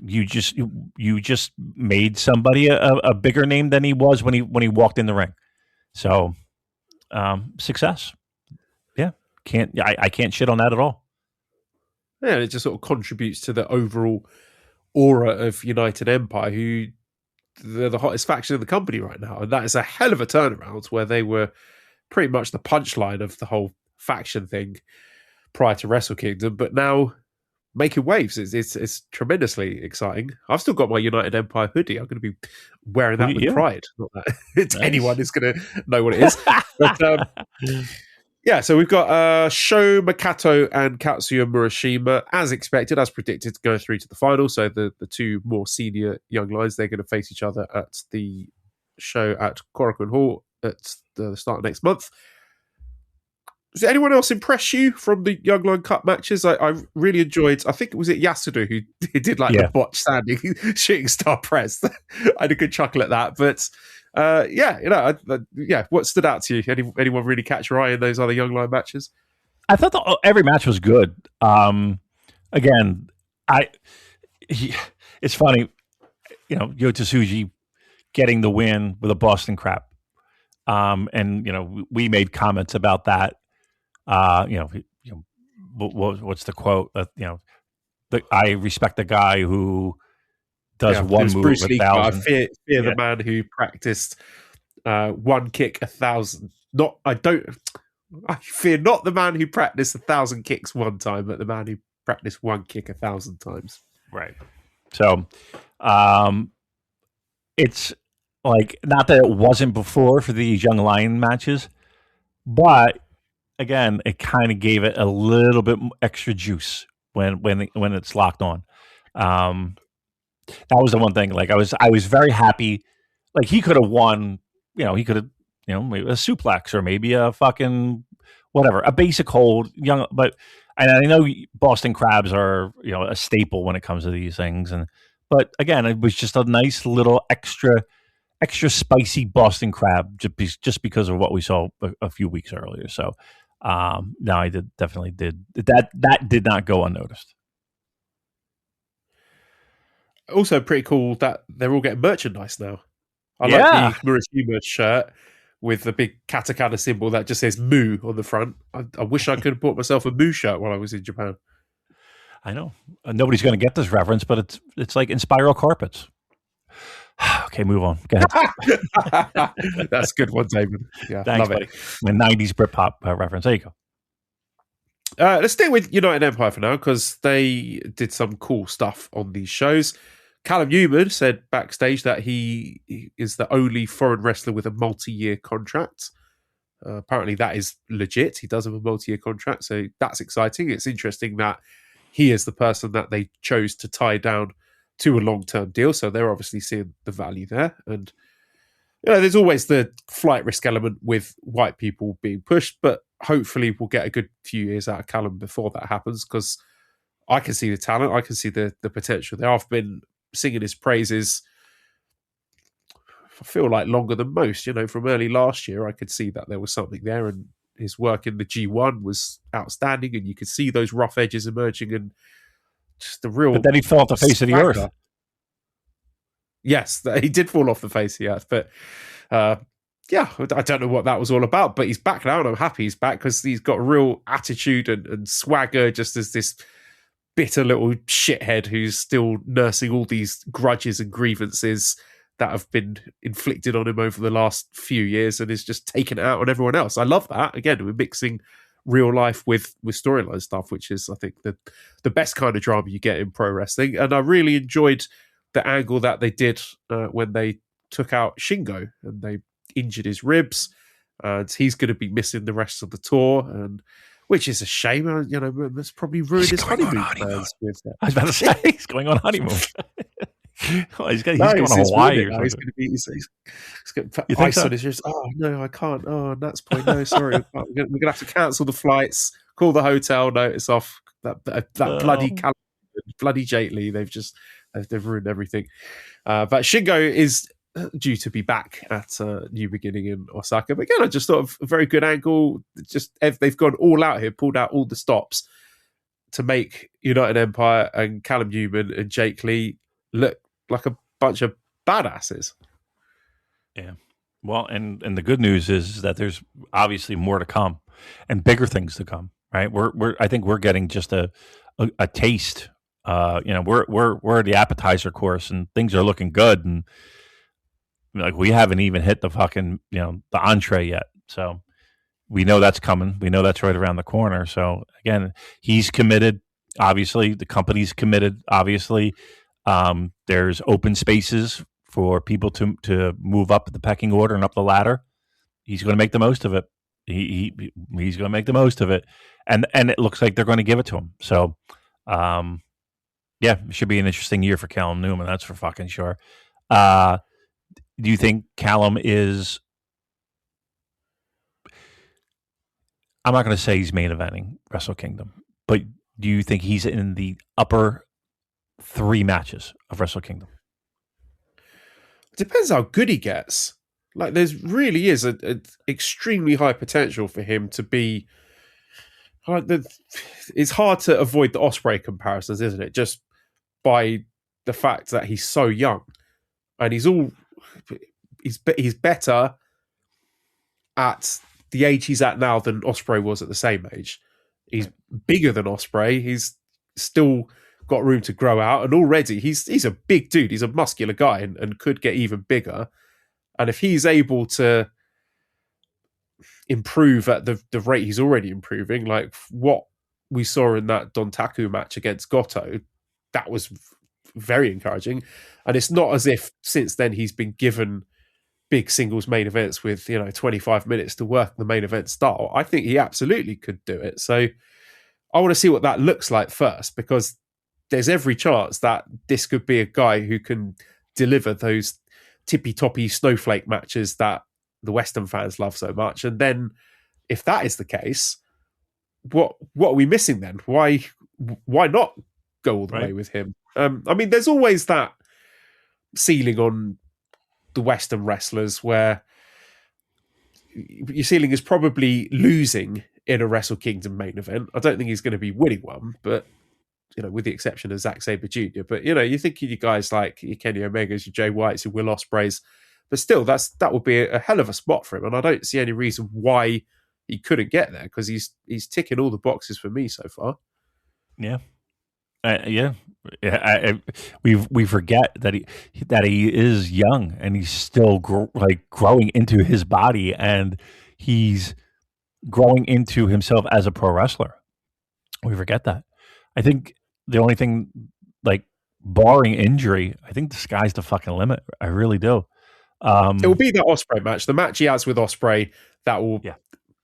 you just made somebody a bigger name than he was when he walked in the ring. So, success. Yeah, I can't shit on that at all. Yeah, it just sort of contributes to the overall aura of United Empire, who they're the hottest faction in the company right now, and that is a hell of a turnaround. Where they were pretty much the punchline of the whole faction thing prior to Wrestle Kingdom, but now making waves. It's tremendously exciting. I've still got my United Empire hoodie. I'm going to be wearing that with pride. Not that it's anyone is going to know what it is. But yeah, so we've got Sho Makato and Katsuya Murashima, as expected, as predicted, going through to the final. So the two more senior young lions, they're going to face each other at the show at Korakuen Hall at the start of next month. Does anyone else impress you from the Young Lion Cup matches? I really enjoyed, I think it was Yasuda who did the botch standing shooting star press. I had a good chuckle at that. But what stood out to you? Anyone really catch your eye in those other Young Lion matches? I thought every match was good. Again, it's funny, Yota Tsuji getting the win with a Boston Crab. And we made comments about that. What's the quote? I respect the guy who does one move Bruce Lee, 1,000. I fear the man who practiced one kick 1,000. I fear not the man who practiced 1,000 kicks one time, but the man who practiced one kick 1,000 times. Right. So, it's like, not that it wasn't before for these Young Lion matches, but again, it kind of gave it a little bit extra juice when it's locked on. That was the one thing. Like I was very happy. Like he could have won. He could have maybe a suplex or maybe a fucking whatever, a basic hold. But I know Boston Crabs are a staple when it comes to these things. But again, it was just a nice little extra spicy Boston Crab just because of what we saw a few weeks earlier. So. No, I definitely did that. That did not go unnoticed. Also, pretty cool that they're all getting merchandise now. I like the Murashima shirt with the big katakana symbol that just says "Moo" on the front. I wish I could have bought myself a Moo shirt while I was in Japan. I know nobody's going to get this reference, but it's like in spiral carpets. Okay, move on. Go ahead. That's a good one, Damon. Yeah, thanks, love buddy. it. My 90s Britpop reference. There you go. Let's stay with United Empire for now because they did some cool stuff on these shows. Callum Newman said backstage that he is the only foreign wrestler with a multi-year contract. Apparently that is legit. He does have a multi-year contract, so that's exciting. It's interesting that he is the person that they chose to tie down to a long-term deal, so they're obviously seeing the value there. And there's always the flight risk element with white people being pushed, but hopefully we'll get a good few years out of Callum before that happens, because I can see the talent, I can see the potential there. I've been singing his praises, I feel like longer than most. From early last year, I could see that there was something there, and his work in the G1 was outstanding, and you could see those rough edges emerging, and just the real. But then he fell off the face of the earth. Yes, he did fall off the face of the earth, but I don't know what that was all about. But he's back now, and I'm happy he's back because he's got real attitude and swagger, just as this bitter little shithead who's still nursing all these grudges and grievances that have been inflicted on him over the last few years, and is just taking it out on everyone else. I love that. Again, we're mixing real life with storyline stuff, which is, I think, the best kind of drama you get in pro wrestling. And I really enjoyed the angle that they did when they took out Shingo and they injured his ribs, and he's going to be missing the rest of the tour, and which is a shame. That's probably ruined his honeymoon plans. I was about to say he's going on honeymoon. He's going to Hawaii or something. He's going to be. He's going to put ice on his wrist. Oh no, I can't. Oh, that's point. No, sorry, we're going to have to cancel the flights. Call the hotel. Notice off. That bloody Jake Lee. They've ruined everything. But Shingo is due to be back at New Beginning in Osaka. But again, I just thought of a very good angle. Just they've gone all out here, pulled out all the stops to make United Empire and Callum Newman and Jake Lee look like a bunch of badasses. Yeah. Well, and the good news is that there's obviously more to come and bigger things to come, right? I think we're getting just a taste. We're the appetizer course, and things are looking good. And Like, we haven't even hit the fucking, the entree yet. So we know that's coming. We know that's right around the corner. So again, he's committed. Obviously, the company's committed. Obviously, there's open spaces for people to move up the pecking order and up the ladder. He's going to make the most of it. He's going to make the most of it, and it looks like they're going to give it to him. So, it should be an interesting year for Callum Newman. That's for fucking sure. Do you think Callum is? I'm not going to say he's main eventing Wrestle Kingdom, but do you think he's in the upper 3 matches of Wrestle Kingdom? It depends how good he gets. Like, there's really is a extremely high potential for him to be. It's hard to avoid the Ospreay comparisons, isn't it? Just by the fact that he's so young, and he's better at the age he's at now than Ospreay was at the same age. He's bigger than Ospreay. He's still got room to grow out, and already he's a big dude. He's a muscular guy and could get even bigger. And if he's able to improve at the rate he's already improving, like what we saw in that Dontaku match against Goto, that was very encouraging. And it's not as if since then he's been given big singles main events with 25 minutes to work the main event style. I think he absolutely could do it. So I want to see what that looks like first, because there's every chance that this could be a guy who can deliver those tippy-toppy snowflake matches that the Western fans love so much. And then if that is the case, what are we missing then? Why not go all the way with him? I mean, there's always that ceiling on the Western wrestlers where your ceiling is probably losing in a Wrestle Kingdom main event. I don't think he's going to be winning one, but with the exception of Zack Sabre Jr. But you think of you guys like your Kenny Omegas, your Jay Whites, your Will Ospreays, but still that would be a hell of a spot for him, and I don't see any reason why he couldn't get there, because he's ticking all the boxes for me so far. Yeah. We forget that he is young and he's still growing into his body, and he's growing into himself as a pro wrestler. We forget that. I think the only thing, like, barring injury, I think the sky's the fucking limit. I really do. It will be that Ospreay match, the match he has with Ospreay, that will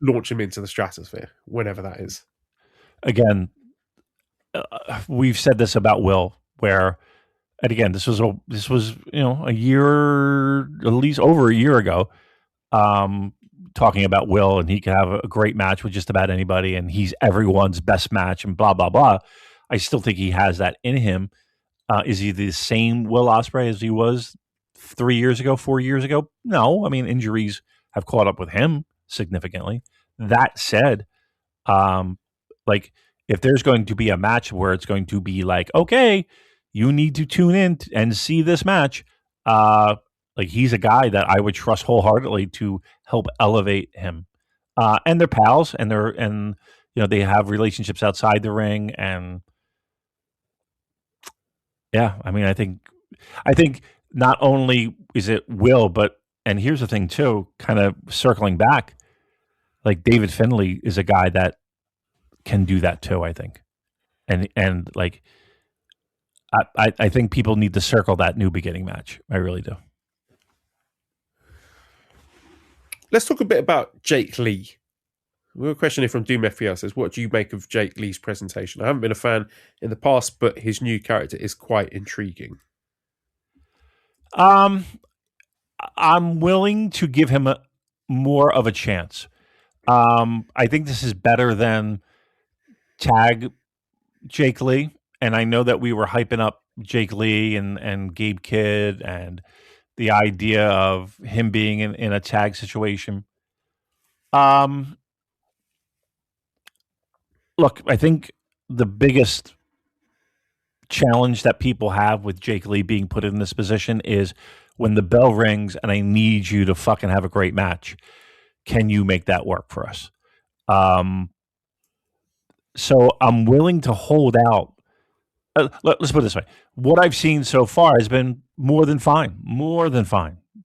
launch him into the stratosphere, whenever that is. Again, we've said this about Will, and again, this was a year, at least over a year ago, talking about Will, and he could have a great match with just about anybody, and he's everyone's best match, and blah blah blah. I still think he has that in him. Is he the same Will Ospreay as he was 3 years ago, 4 years ago? No, I mean, injuries have caught up with him significantly. That said, if there's going to be a match where it's going to be like, okay, you need to tune in and see this match, he's a guy that I would trust wholeheartedly to help elevate him. And they're pals, and they have relationships outside the ring, and I mean, I think not only is it Will, and here's the thing too, kind of circling back, like David Finlay is a guy that can do that too, I think. And like, I think people need to circle that New Beginning match. I really do. Let's talk a bit about Jake Lee. We have a question here from Doom FPL says, what do you make of Jake Lee's presentation? I haven't been a fan in the past, but his new character is quite intriguing. I'm willing to give him more of a chance. I think this is better than tag Jake Lee. And I know that we were hyping up Jake Lee and Gabe Kidd and the idea of him being in a tag situation. Look, I think the biggest challenge that people have with Jake Lee being put in this position is when the bell rings and I need you to fucking have a great match. Can you make that work for us? So I'm willing to hold out. Let's put it this way. What I've seen so far has been more than fine.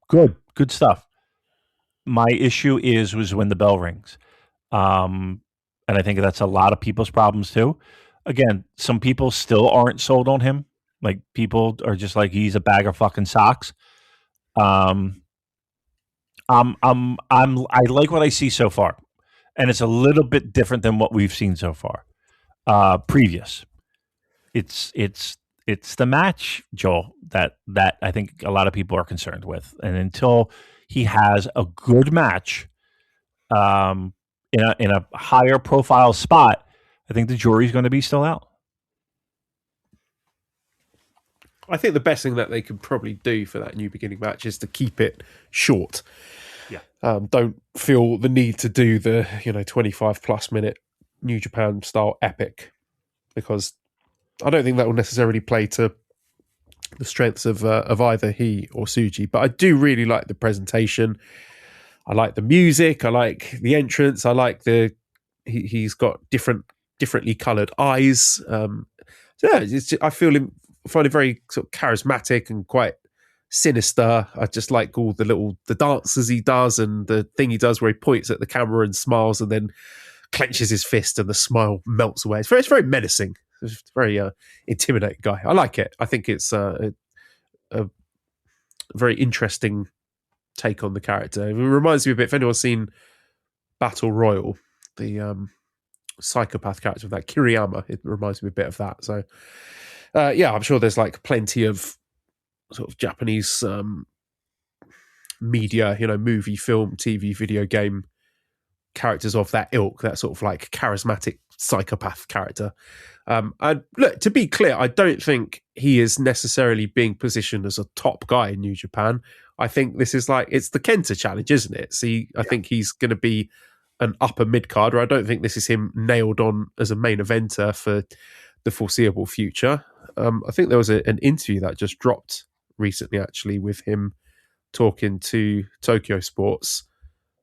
Good stuff. My issue was when the bell rings. And I think that's a lot of people's problems too. Again, some people still aren't sold on him. Like people are just like he's a bag of fucking socks. I like what I see so far, and it's a little bit different than what we've seen so far. Previous, it's the match, Joel, that I think a lot of people are concerned with, and until he has a good match, in a higher profile spot, I think the jury's going to be still out. I think the best thing that they could probably do for that new beginning match is to keep it short. Yeah. Don't feel the need to do the 25 plus minute New Japan style epic, because I don't think that will necessarily play to the strengths of either he or Tsuji. But I do really like the presentation. I like the music. I like the entrance. I like he's got differently coloured eyes. I find him very sort of charismatic and quite sinister. I just like all the dances he does, and the thing he does where he points at the camera and smiles and then clenches his fist and the smile melts away. It's very menacing. It's a very intimidating guy. I like it. I think it's a very interesting take on the character. It reminds me a bit, if anyone's seen Battle Royal, the psychopath character of that, Kiriyama, it reminds me a bit of that. So I'm sure there's like plenty of sort of Japanese media, movie, film, TV, video game characters of that ilk, that sort of like charismatic psychopath character. And look, to be clear, I don't think he is necessarily being positioned as a top guy in New Japan. I think this is it's the Kenta challenge, isn't it? I think he's going to be an upper mid-carder. I don't think this is him nailed on as a main eventer for the foreseeable future. I think there was an interview that just dropped recently, actually, with him talking to Tokyo Sports.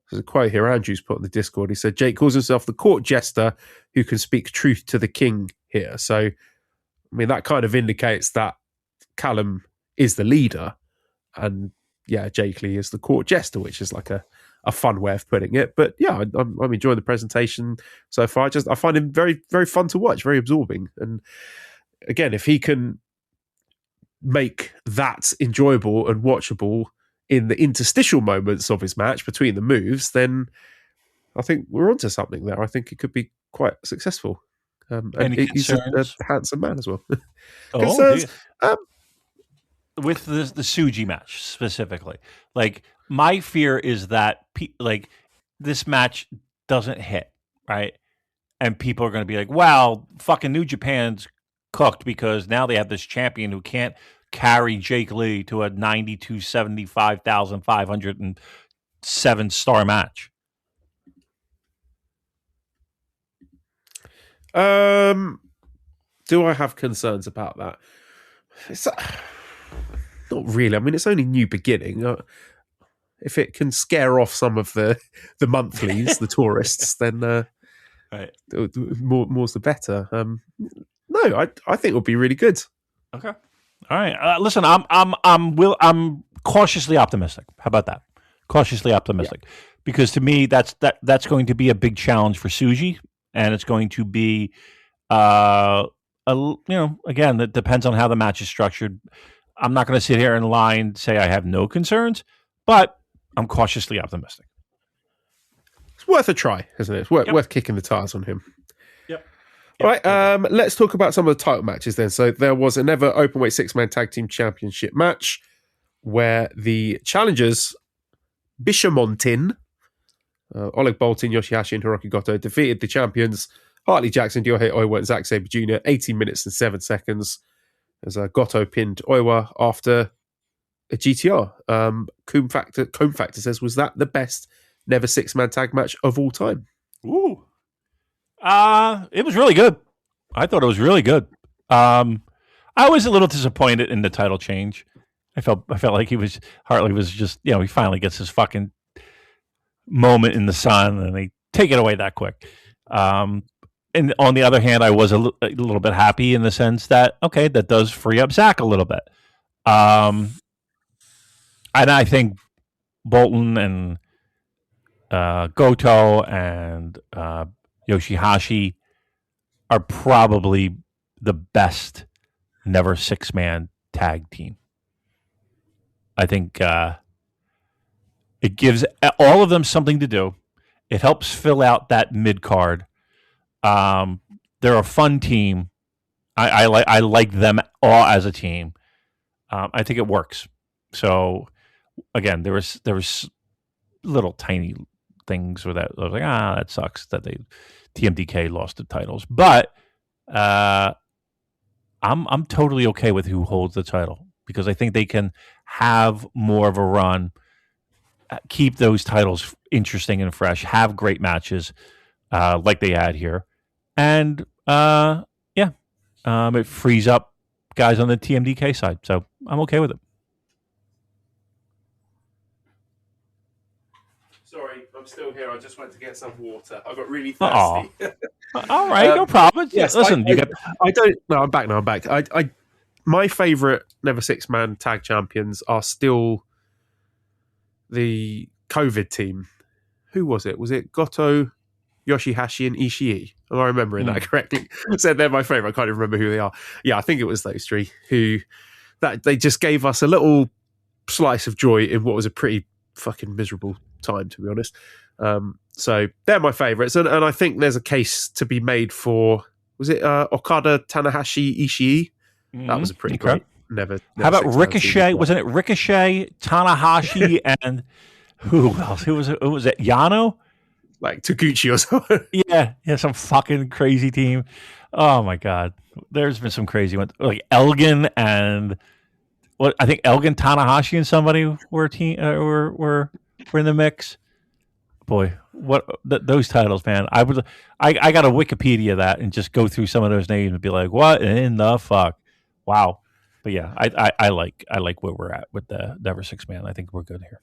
There's a quote here Andrew's put on the Discord. He said, Jake calls himself the court jester who can speak truth to the king here. So, I mean, that kind of indicates that Callum is the leader and, Jake Lee is the court jester, which is like a fun way of putting it. But, I'm enjoying the presentation so far. I find him very, very fun to watch, very absorbing. And, again, if he can make that enjoyable and watchable in the interstitial moments of his match between the moves, then I think we're onto something there. I think it could be quite successful. And he's a handsome man as well. Concerns? With the Tsuji match specifically, my fear is that this match doesn't hit, right? And people are going to be like, wow, fucking New Japan's cooked because now they have this champion who can't carry Jake Lee to a 92,75,507 star match. Do I have concerns about that? Not really. I mean, it's only New Beginning. If it can scare off some of the monthlies, the tourists, then right. More's the better. No, I think it would be really good. Okay. All right. Listen, I'm cautiously optimistic. How about that? Cautiously optimistic, because to me that's going to be a big challenge for Tsuji, and it's going to be, again, that depends on how the match is structured. I'm not going to sit here and lie and say I have no concerns, but I'm cautiously optimistic. It's worth a try, isn't it? It's worth kicking the tires on him. Yep. All right, let's talk about some of the title matches then. So there was another Openweight Six-Man Tag Team Championship match where the challengers, Bishamontin, Oleg Boltin, Yoshihashi, and Hiroki Goto defeated the champions, Hartley Jackson, Ryohei Oiwa, and Zack Sabre Jr., 18 minutes and 7 seconds, as Goto pinned Oiwa after a GTR. Comb Factor says, was that the best never six-man tag match of all time? Ooh. It was really good. I thought it was really good. I was a little disappointed in the title change. I felt like Hartley was just, he finally gets his fucking moment in the sun and they take it away that quick. And on the other hand, I was a little bit happy in the sense that, that does free up Zach a little bit. And I think Bolton and Goto and Yoshihashi are probably the best never 6-man tag team. I think it gives all of them something to do. It helps fill out that mid card. They're a fun team. I like them all as a team. I think it works. So again, there was little tiny things where that I was like, that sucks that TMDK lost the titles, but I'm totally okay with who holds the title because I think they can have more of a run, keep those titles interesting and fresh, have great matches like they had here, and it frees up guys on the TMDK side, so I'm okay with it. Sorry, I'm still here. I just went to get some water. I got really thirsty. All right, no problem. Yes, listen, I don't. No, I'm back now. I'm back. My favorite Never 6-man tag champions are still the COVID team. Who was it? Was it Goto, Yoshihashi, and Ishii? Am I remembering that correctly? Said they're my favorite. I can't even remember who they are. Yeah, I think it was those three who that they just gave us a little slice of joy in what was a pretty fucking miserable time, to be honest. So they're my favorites, and I think there's a case to be made for, was it Okada, Tanahashi, Ishii? That was a pretty great never How about Ricochet? Wasn't it Ricochet, Tanahashi, and who else? Who was it? Yano? Like Taguchi or something. Yeah, some fucking crazy team. Oh my god, there's been some crazy ones like Elgin and what I think Elgin, Tanahashi, and somebody were were in the mix. Boy, those titles, man! I got to Wikipedia that and just go through some of those names and be like, what in the fuck? Wow. But yeah, I like where we're at with the Never 6-man. I think we're good here.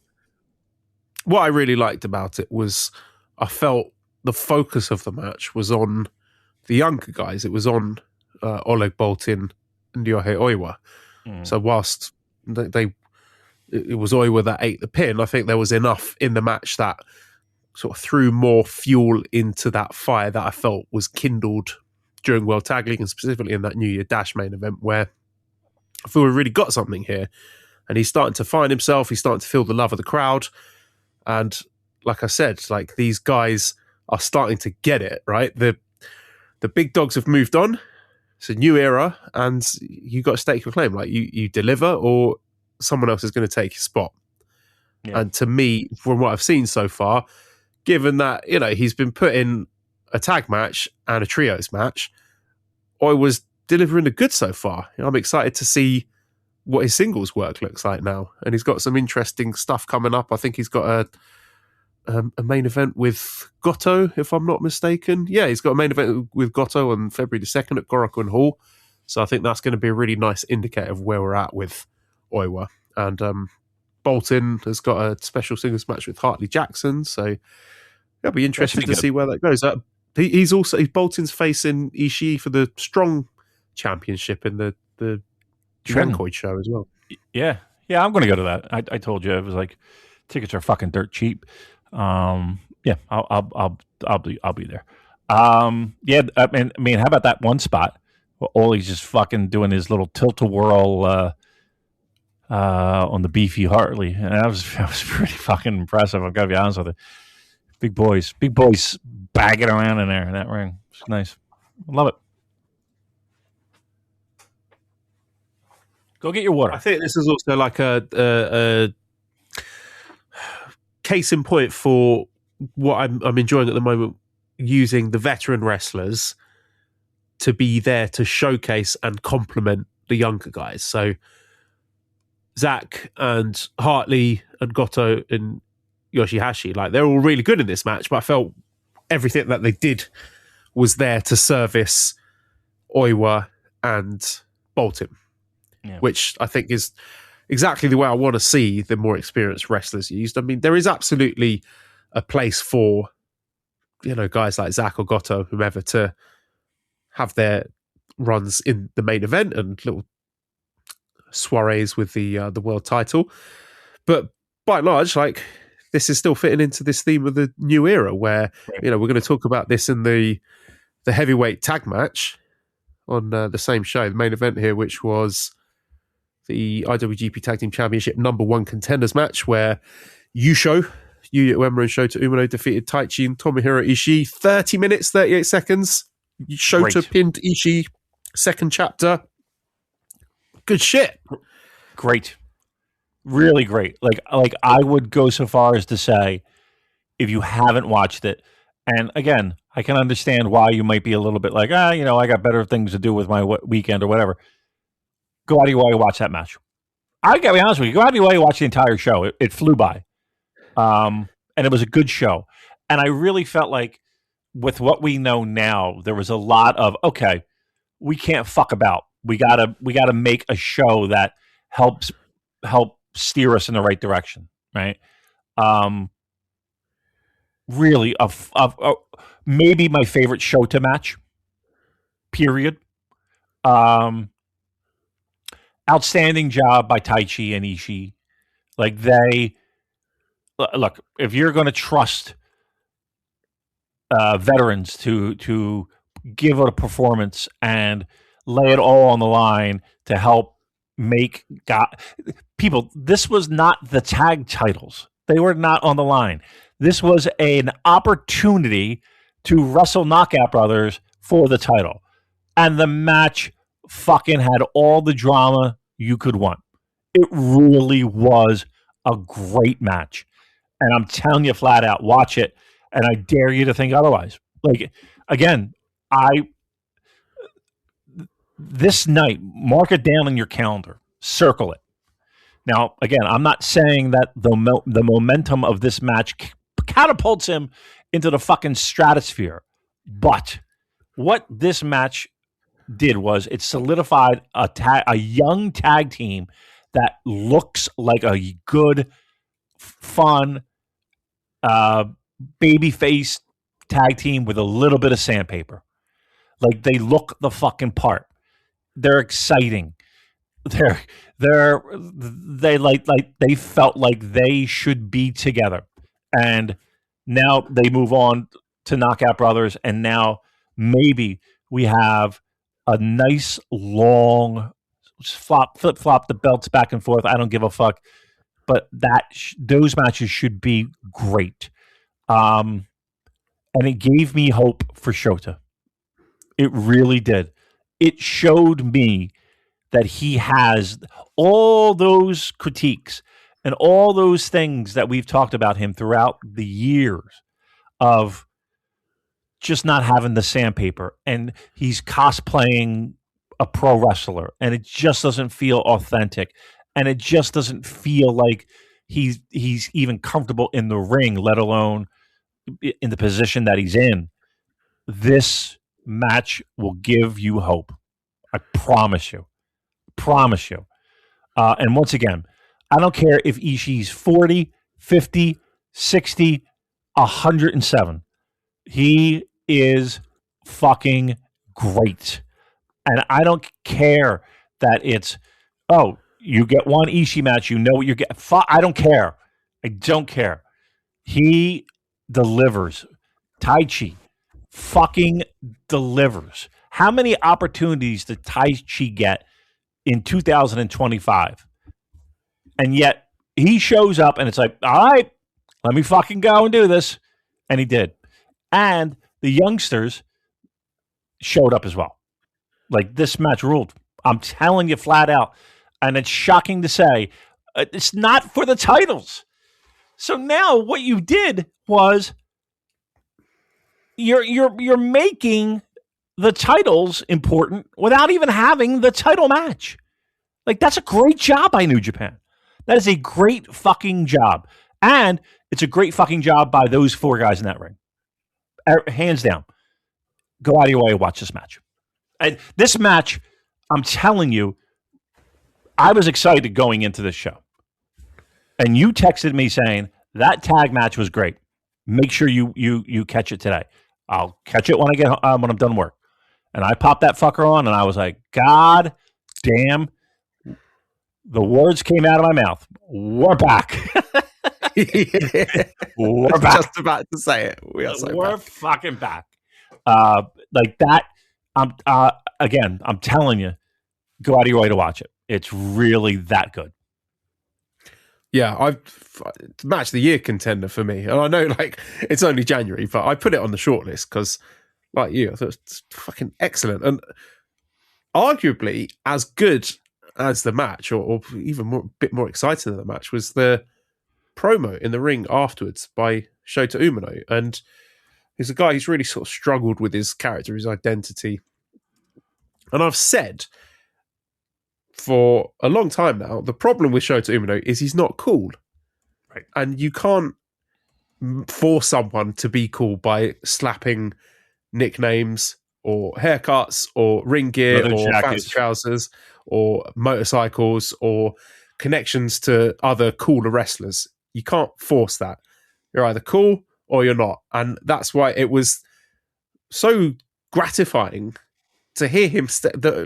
What I really liked about it was I felt the focus of the match was on the younger guys. It was on Oleg Boltin and Ryohei Oiwa. So whilst it was Oiwa that ate the pin, I think there was enough in the match that sort of threw more fuel into that fire that I felt was kindled during World Tag League and specifically in that New Year Dash main event where I feel we really got something here. And he's starting to find himself. He's starting to feel the love of the crowd. And like I said, like these guys are starting to get it, right? The big dogs have moved on. It's a new era and you got to stake your claim. Like you deliver or someone else is going to take your spot. Yeah. And to me, from what I've seen so far, given that, he's been put in a tag match and a trios match, I was delivering the goods so far. I'm excited to see what his singles work looks like now. And he's got some interesting stuff coming up. I think he's got a main event with Goto, if I'm not mistaken. Yeah, he's got a main event with Goto on February the 2nd at Korakuen Hall. So I think that's going to be a really nice indicator of where we're at with Oiwa. And Bolton has got a special singles match with Hartley Jackson. So it'll be interesting to see where that goes. He's Bolton's facing Ishii for the Strong Championship in the Trancoid show as well. Yeah, I'm going to go to that. I told you it was like tickets are fucking dirt cheap. I'll be there. I mean, how about that one spot where Ollie's just fucking doing his little tilt-a-whirl on the beefy Hartley, and that was pretty fucking impressive. I've got to be honest with you. Big boys bagging around in there in that ring. It's nice. I love it. Go get your water. I think this is also like a case in point for what I'm enjoying at the moment, using the veteran wrestlers to be there to showcase and complement the younger guys. So Zach and Hartley and Goto and Yoshihashi, like they're all really good in this match, but I felt everything that they did was there to service Oiwa and Bolton, which I think is exactly the way I want to see the more experienced wrestlers used. I mean, there is absolutely a place for, guys like Zach or Goto, whomever, to have their runs in the main event and little soirees with the world title. But by and large, like, this is still fitting into this theme of the new era where, we're going to talk about this in the heavyweight tag match on the same show, the main event here, which was the IWGP Tag Team Championship #1 contenders match, where Yuya Uemura and Shota Umino defeated Taichi and Tomohiro Ishii. 30 minutes, 38 seconds. Shota pinned Ishii, second chapter. Good shit. Great. Really great. Like I would go so far as to say, if you haven't watched it, and again, I can understand why you might be a little bit like, I got better things to do with my weekend or whatever. Go out of your way and watch that match. I gotta be honest with you. Go out of your way and watch the entire show. It flew by. And it was a good show. And I really felt like with what we know now, there was a lot of, okay, we can't fuck about. We gotta make a show that help steer us in the right direction, right? Really, maybe my favorite Shota match, period. Outstanding job by Taichi and Ishii. Like, they look, if you're going to trust veterans to give it a performance and lay it all on the line to help make people, this was not the tag titles. They were not on the line. This was an opportunity to wrestle Knockout Brothers for the title. And the match fucking had all the drama you could want. It really was a great match. And I'm telling you flat out, watch it. And I dare you to think otherwise. Like, again, this night, mark it down in your calendar. Circle it. Now, again, I'm not saying that the momentum of this match catapults him into the fucking stratosphere. But what this match did was it solidified a young tag team that looks like a good, fun, babyface tag team with a little bit of sandpaper. Like, they look the fucking part. They're exciting. They felt like they should be together. And now they move on to Knockout Brothers, and now maybe we have a nice long flip-flop the belts back and forth. I don't give a fuck. But those matches should be great. And it gave me hope for Shota. It really did. It showed me that he has all those critiques and all those things that we've talked about him throughout the years of just not having the sandpaper, and he's cosplaying a pro wrestler, and it just doesn't feel authentic, and it just doesn't feel like he's even comfortable in the ring, let alone in the position that he's in. This match will give you hope. I promise you. And once again, I don't care if Ishii's 40, 50, 60, 107. He is fucking great. And I don't care that it's, you get one Ishii match, you know what you're getting. I don't care. I don't care. He delivers. Taichi fucking delivers. How many opportunities did Taichi get in 2025? And yet he shows up and it's like, all right, let me fucking go and do this. And he did. And the youngsters showed up as well. Like, this match ruled. I'm telling you flat out. And it's shocking to say, it's not for the titles. So now what you did was you're making the titles important without even having the title match. Like, that's a great job by New Japan. That is a great fucking job. And it's a great fucking job by those four guys in that ring. Hands down. Go out of your way and watch this match. And this match, I'm telling you, I was excited going into this show. And you texted me saying, that tag match was great. Make sure you catch it today. I'll catch it when when I'm done work. And I popped that fucker on, and I was like, God damn. The words came out of my mouth. We're back. We're back. Just about to say it. We're fucking back. Like that. I'm telling you, go out of your way to watch it. It's really that good. Yeah, match of the year contender for me. And I know, like, it's only January, but I put it on the shortlist because, like you, I thought it's fucking excellent. And arguably as good as the match, or even a bit more exciting than the match, was the promo in the ring afterwards by Shota Umino. And he's a guy who's really sort of struggled with his character, his identity. And I've said for a long time now, the problem with Shota Umino is he's not cool. Right. And you can't force someone to be cool by slapping nicknames or haircuts or ring gear or fancy trousers or motorcycles or connections to other cooler wrestlers. You can't force that. You're either cool or you're not. And that's why it was so gratifying to hear him,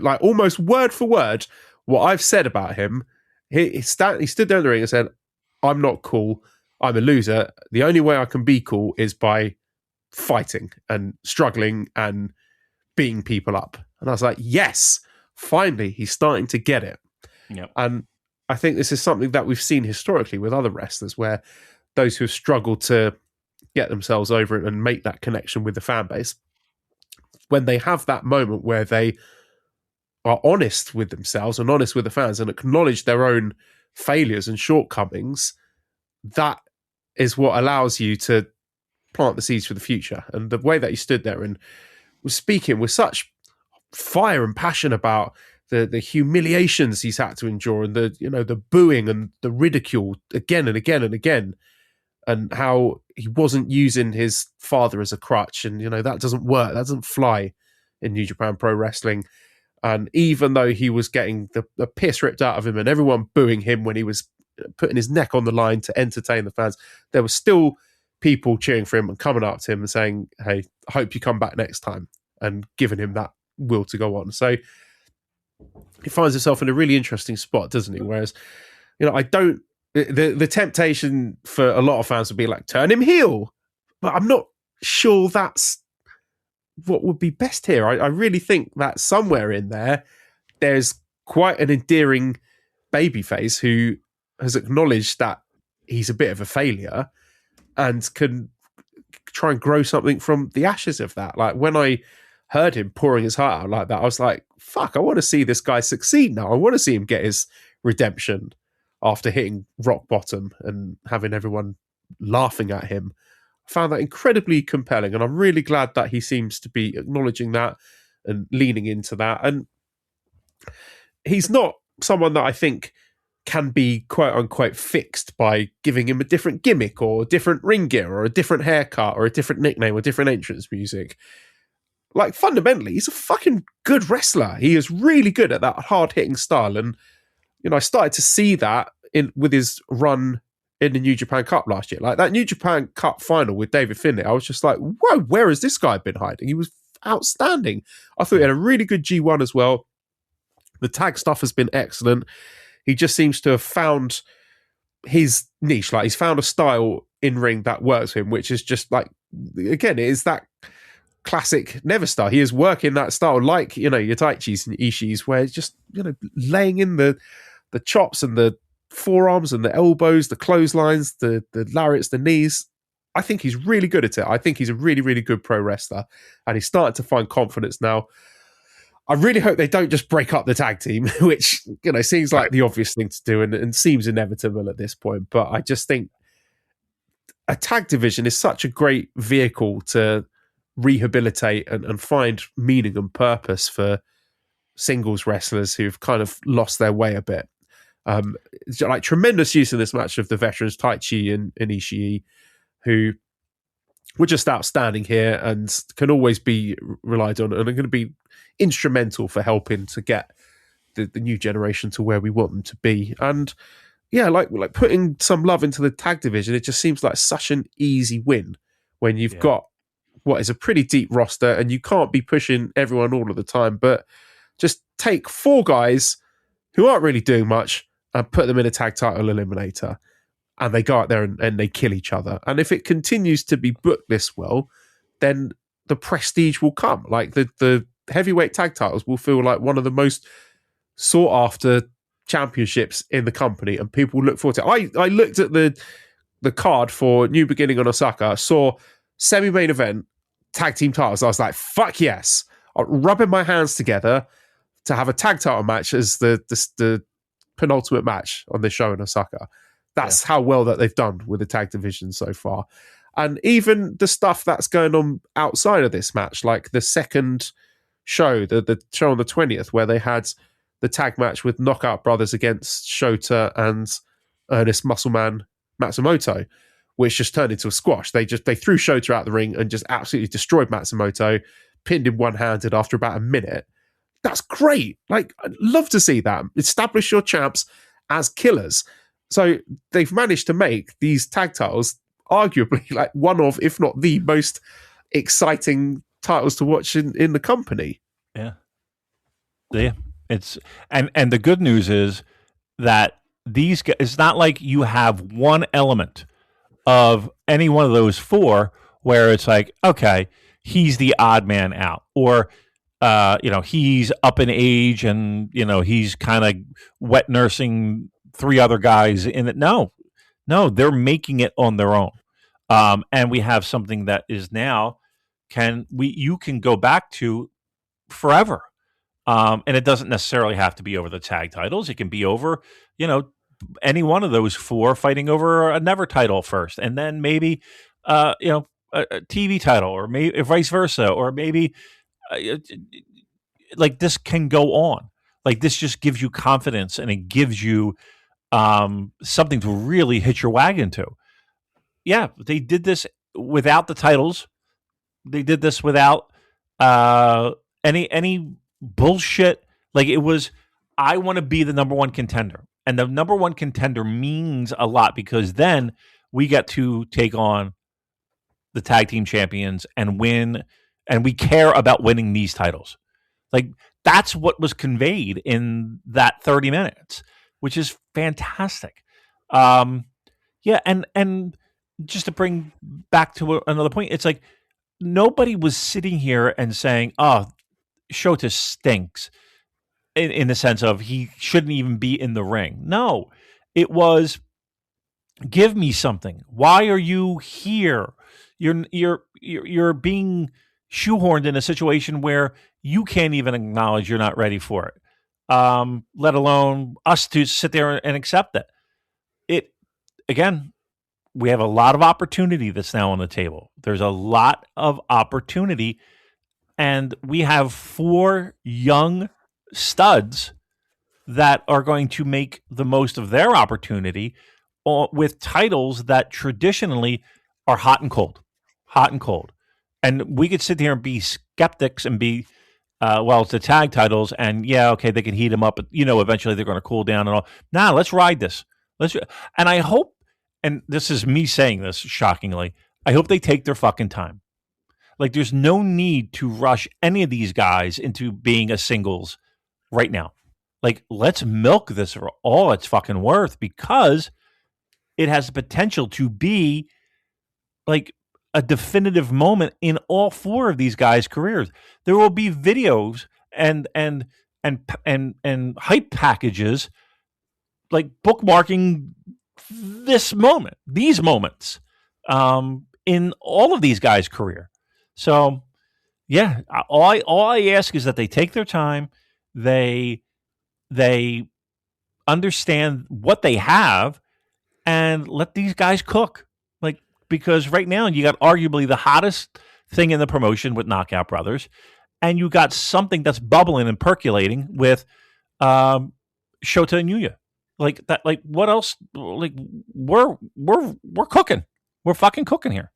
like almost word for word, what I've said about him. He stood there in the ring and said, I'm not cool. I'm a loser. The only way I can be cool is by fighting and struggling and beating people up. And I was like, yes, finally, he's starting to get it. Yep. And I think this is something that we've seen historically with other wrestlers, where those who have struggled to get themselves over it and make that connection with the fan base, when they have that moment where they are honest with themselves and honest with the fans and acknowledge their own failures and shortcomings, that is what allows you to plant the seeds for the future. And the way that he stood there and was speaking with such fire and passion about the humiliations he's had to endure and the booing and the ridicule again and again and again, and how he wasn't using his father as a crutch, and that doesn't work, that doesn't fly in New Japan Pro Wrestling. And even though he was getting the piss ripped out of him and everyone booing him when he was putting his neck on the line to entertain the fans, there were still people cheering for him and coming up to him and saying, hey, I hope you come back next time, and giving him that will to go on. So he finds himself in a really interesting spot, doesn't he? Whereas, the temptation for a lot of fans would be like, turn him heel. But I'm not sure that's what would be best here. I really think that somewhere in there's quite an endearing babyface who has acknowledged that he's a bit of a failure and can try and grow something from the ashes of that. Like, when I heard him pouring his heart out like that, I was like, fuck, I want to see this guy succeed now. I want to see him get his redemption after hitting rock bottom and having everyone laughing at him. I found that incredibly compelling, and I'm really glad that he seems to be acknowledging that and leaning into that. And he's not someone that I think can be quote unquote fixed by giving him a different gimmick or different ring gear or a different haircut or a different nickname or different entrance music. Like, fundamentally, he's a fucking good wrestler. He is really good at that hard-hitting style. And, I started to see that with his run in the New Japan Cup last year. Like, that New Japan Cup final with David Finlay, I was just like, whoa, where has this guy been hiding? He was outstanding. I thought he had a really good G1 as well. The tag stuff has been excellent. He just seems to have found his niche. Like, he's found a style in ring that works for him, which is just like, again, it is that classic Never style. He is working that style like, your Taichis and Ishis, where it's just, laying in the chops and the forearms and the elbows, the clotheslines, the lariats, the knees. I think he's really good at it. I think he's a really, really good pro wrestler, and he's starting to find confidence now. I really hope they don't just break up the tag team, which, seems like the obvious thing to do and seems inevitable at this point. But I just think a tag division is such a great vehicle to rehabilitate and find meaning and purpose for singles wrestlers who've kind of lost their way a bit. Like, tremendous use in this match of the veterans Taichi and Ishii, who were just outstanding here and can always be relied on and are going to be instrumental for helping to get the new generation to where we want them to be. And yeah, like putting some love into the tag division, it just seems like such an easy win when you've got what is a pretty deep roster and you can't be pushing everyone all of the time, but just take 4 guys who aren't really doing much and put them in a tag title eliminator. and they go out there and they kill each other. And if it continues to be booked this well, then the prestige will come. Like the heavyweight tag titles will feel like one of the most sought after championships in the company, and people look forward to it. I looked at the card for New Beginning on Osaka, saw semi-main event tag team titles. I was like, fuck yes. I'm rubbing my hands together to have a tag title match as the penultimate match on this show in Osaka. That's how well that they've done with the tag division so far. And even the stuff that's going on outside of this match, like the second show, the show on the 20th, where they had the tag match with Knockout Brothers against Shota and Ernest Muscleman Matsumoto, which just turned into a squash. They threw Shota out the ring and just absolutely destroyed Matsumoto, pinned him one-handed after about a minute. That's great. Like, I'd love to see that. Establish your champs as killers. So they've managed to make these tag titles arguably like one of, if not the most exciting titles to watch in the company. Yeah. It's and the good news is that these guys, it's not like you have one element of any one of those four where it's like, okay, he's the odd man out, or he's up in age and he's kind of wet nursing three other guys in it. No, they're making it on their own. And we have something that is now you can go back to forever. And it doesn't necessarily have to be over the tag titles. It can be over, any one of those four fighting over a never title first, and then maybe, a TV title, or maybe vice versa, or maybe like this can go on. Like this just gives you confidence, and it gives you something to really hitch your wagon to. Yeah, they did this without the titles. They did this without any bullshit. Like it was, I want to be the number one contender. And the number one contender means a lot, because then we get to take on the tag team champions and win, and we care about winning these titles. Like that's what was conveyed in that 30 minutes, which is fantastic. And just to bring back to another point, it's like nobody was sitting here and saying, oh, Shota stinks, in the sense of he shouldn't even be in the ring. No, it was, give me something. Why are you here? You're being shoehorned in a situation where you can't even acknowledge you're not ready for it. Let alone us to sit there and accept it. Again, we have a lot of opportunity that's now on the table. There's a lot of opportunity, and we have four young studs that are going to make the most of their opportunity with titles that traditionally are hot and cold. And we could sit here and be skeptics and be, it's the tag titles, and they can heat them up, but eventually they're going to cool down and all. Nah, let's ride this. And I hope, and this is me saying this shockingly, I hope they take their fucking time. Like, there's no need to rush any of these guys into being a singles right now. Like, let's milk this for all it's fucking worth, because it has the potential to be like a definitive moment in all four of these guys' careers. There will be videos and hype packages like bookmarking these moments in all of these guys' career. So, yeah, all I ask is that they take their time, they understand what they have, and let these guys cook. Like, because right now you got arguably the hottest thing in the promotion with Knockout Brothers, and you got something that's bubbling and percolating with Shota and Yuya. Like that. Like, what else? Like, we're cooking. We're fucking cooking here.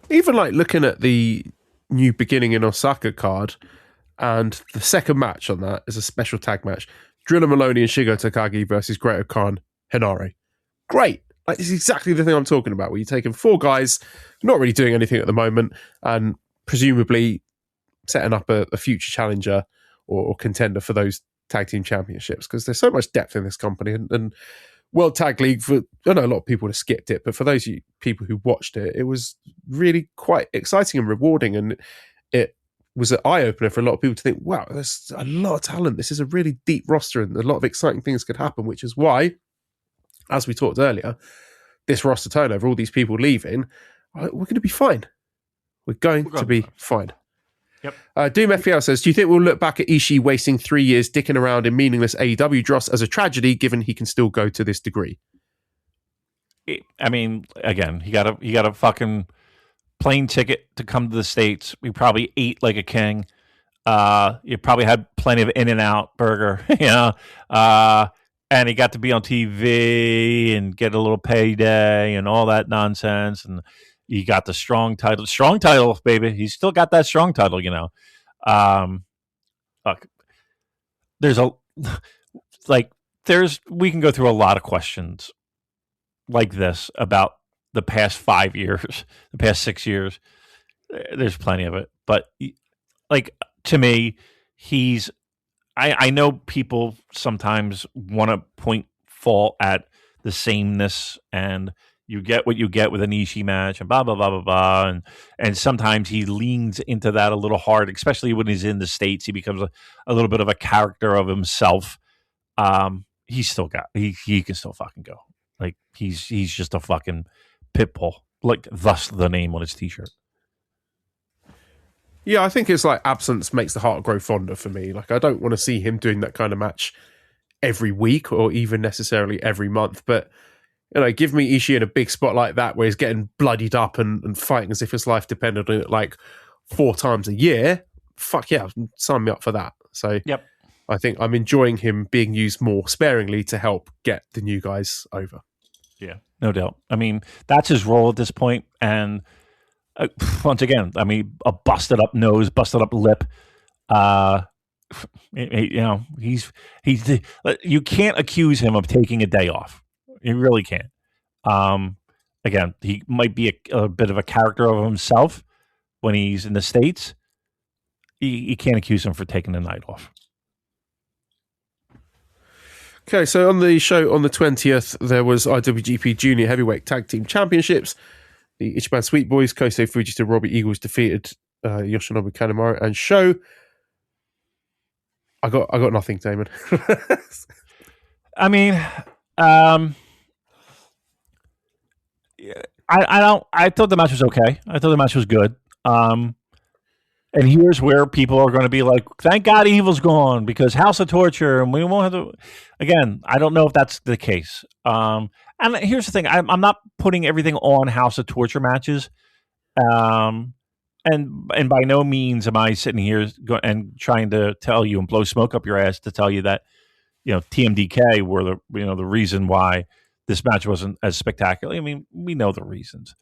Even like looking at the New Beginning in Osaka card, and the second match on that is a special tag match: Drilla Maloney and Shigo Takagi versus Great Khan Henare. Great. Like, it's exactly the thing I'm talking about, where you're taking four guys not really doing anything at the moment, and presumably setting up a future challenger or contender for those tag team championships, because there's so much depth in this company, and World Tag League, I know a lot of people would have skipped it, but for those people who watched it, it was really quite exciting and rewarding, and it was an eye-opener for a lot of people to think, wow, there's a lot of talent. This is a really deep roster and a lot of exciting things could happen, which is why, as we talked earlier, this roster turnover, all these people leaving, we're going to be fine. We're going to be fine. Yep. Doom FPL says, do you think we'll look back at Ishii wasting 3 years dicking around in meaningless AEW dross as a tragedy, given he can still go to this degree? I mean, again, he got a fucking plane ticket to come to the States. We probably ate like a king. You probably had plenty of In-N-Out burger, and he got to be on TV and get a little payday and all that nonsense. And he got the strong title, baby. He's still got that strong title, Look, we can go through a lot of questions like this about the past 5 years, the past 6 years. There's plenty of it, but to me, I know people sometimes want to point fault at the sameness, and you get what you get with an Ishii match and blah, blah, blah, blah, blah. And sometimes he leans into that a little hard, especially when he's in the States. He becomes a little bit of a character of himself. He can still fucking go. Like he's just a fucking pit bull. Like thus the name on his t-shirt. Yeah, I think it's like absence makes the heart grow fonder for me. Like I don't want to see him doing that kind of match every week or even necessarily every month, but give me Ishii in a big spot like that where he's getting bloodied up and fighting as if his life depended on it like 4 times a year. Fuck yeah, sign me up for that. So yep. I think I'm enjoying him being used more sparingly to help get the new guys over. Yeah, no doubt. I mean, that's his role at this point. And once again, I mean, a busted up nose, busted up lip. He's you can't accuse him of taking a day off. You really can't. Again, he might be a bit of a character of himself when he's in the States. You can't accuse him for taking the night off. Okay, so on the show on the 20th, there was IWGP Junior Heavyweight Tag Team Championships. The Ichiban Sweet Boys, Kosei Fujita, Robbie Eagles defeated Yoshinobu Kanemaru and Sho. I got nothing, Damon. I mean, I thought the match was okay. I thought the match was good. And here's where people are going to be like, thank God Evil's gone because House of Torture, and we won't have to. Again, I don't know if that's the case. And here's the thing: I'm not putting everything on House of Torture matches. And by no means am I sitting here and trying to tell you and blow smoke up your ass to tell you that TMDK were the reason why this match wasn't as spectacular. I mean, we know the reasons.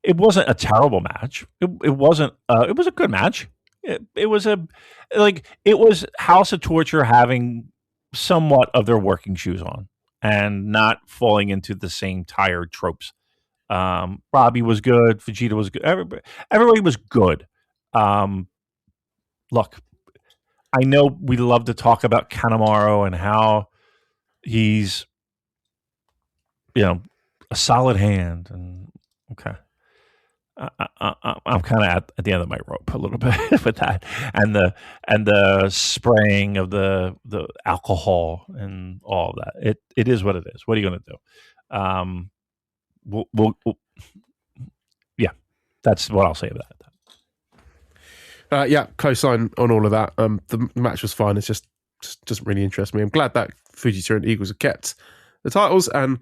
It wasn't a terrible match. It wasn't. It was a good match. It was House of Torture having somewhat of their working shoes on and not falling into the same tired tropes. Robbie was good. Vegeta was good. Everybody was good. Look, I know we love to talk about Kanemaru and how he's, a solid hand. And okay, I'm kind of at the end of my rope a little bit with that, and the spraying of the alcohol and all of that. It is what it is. What are you going to do? We'll yeah, that's what I'll say about that. Yeah, co-sign on all of that. The match was fine. It just doesn't really interest me. I'm glad that Fujita and Eagles have kept the titles. And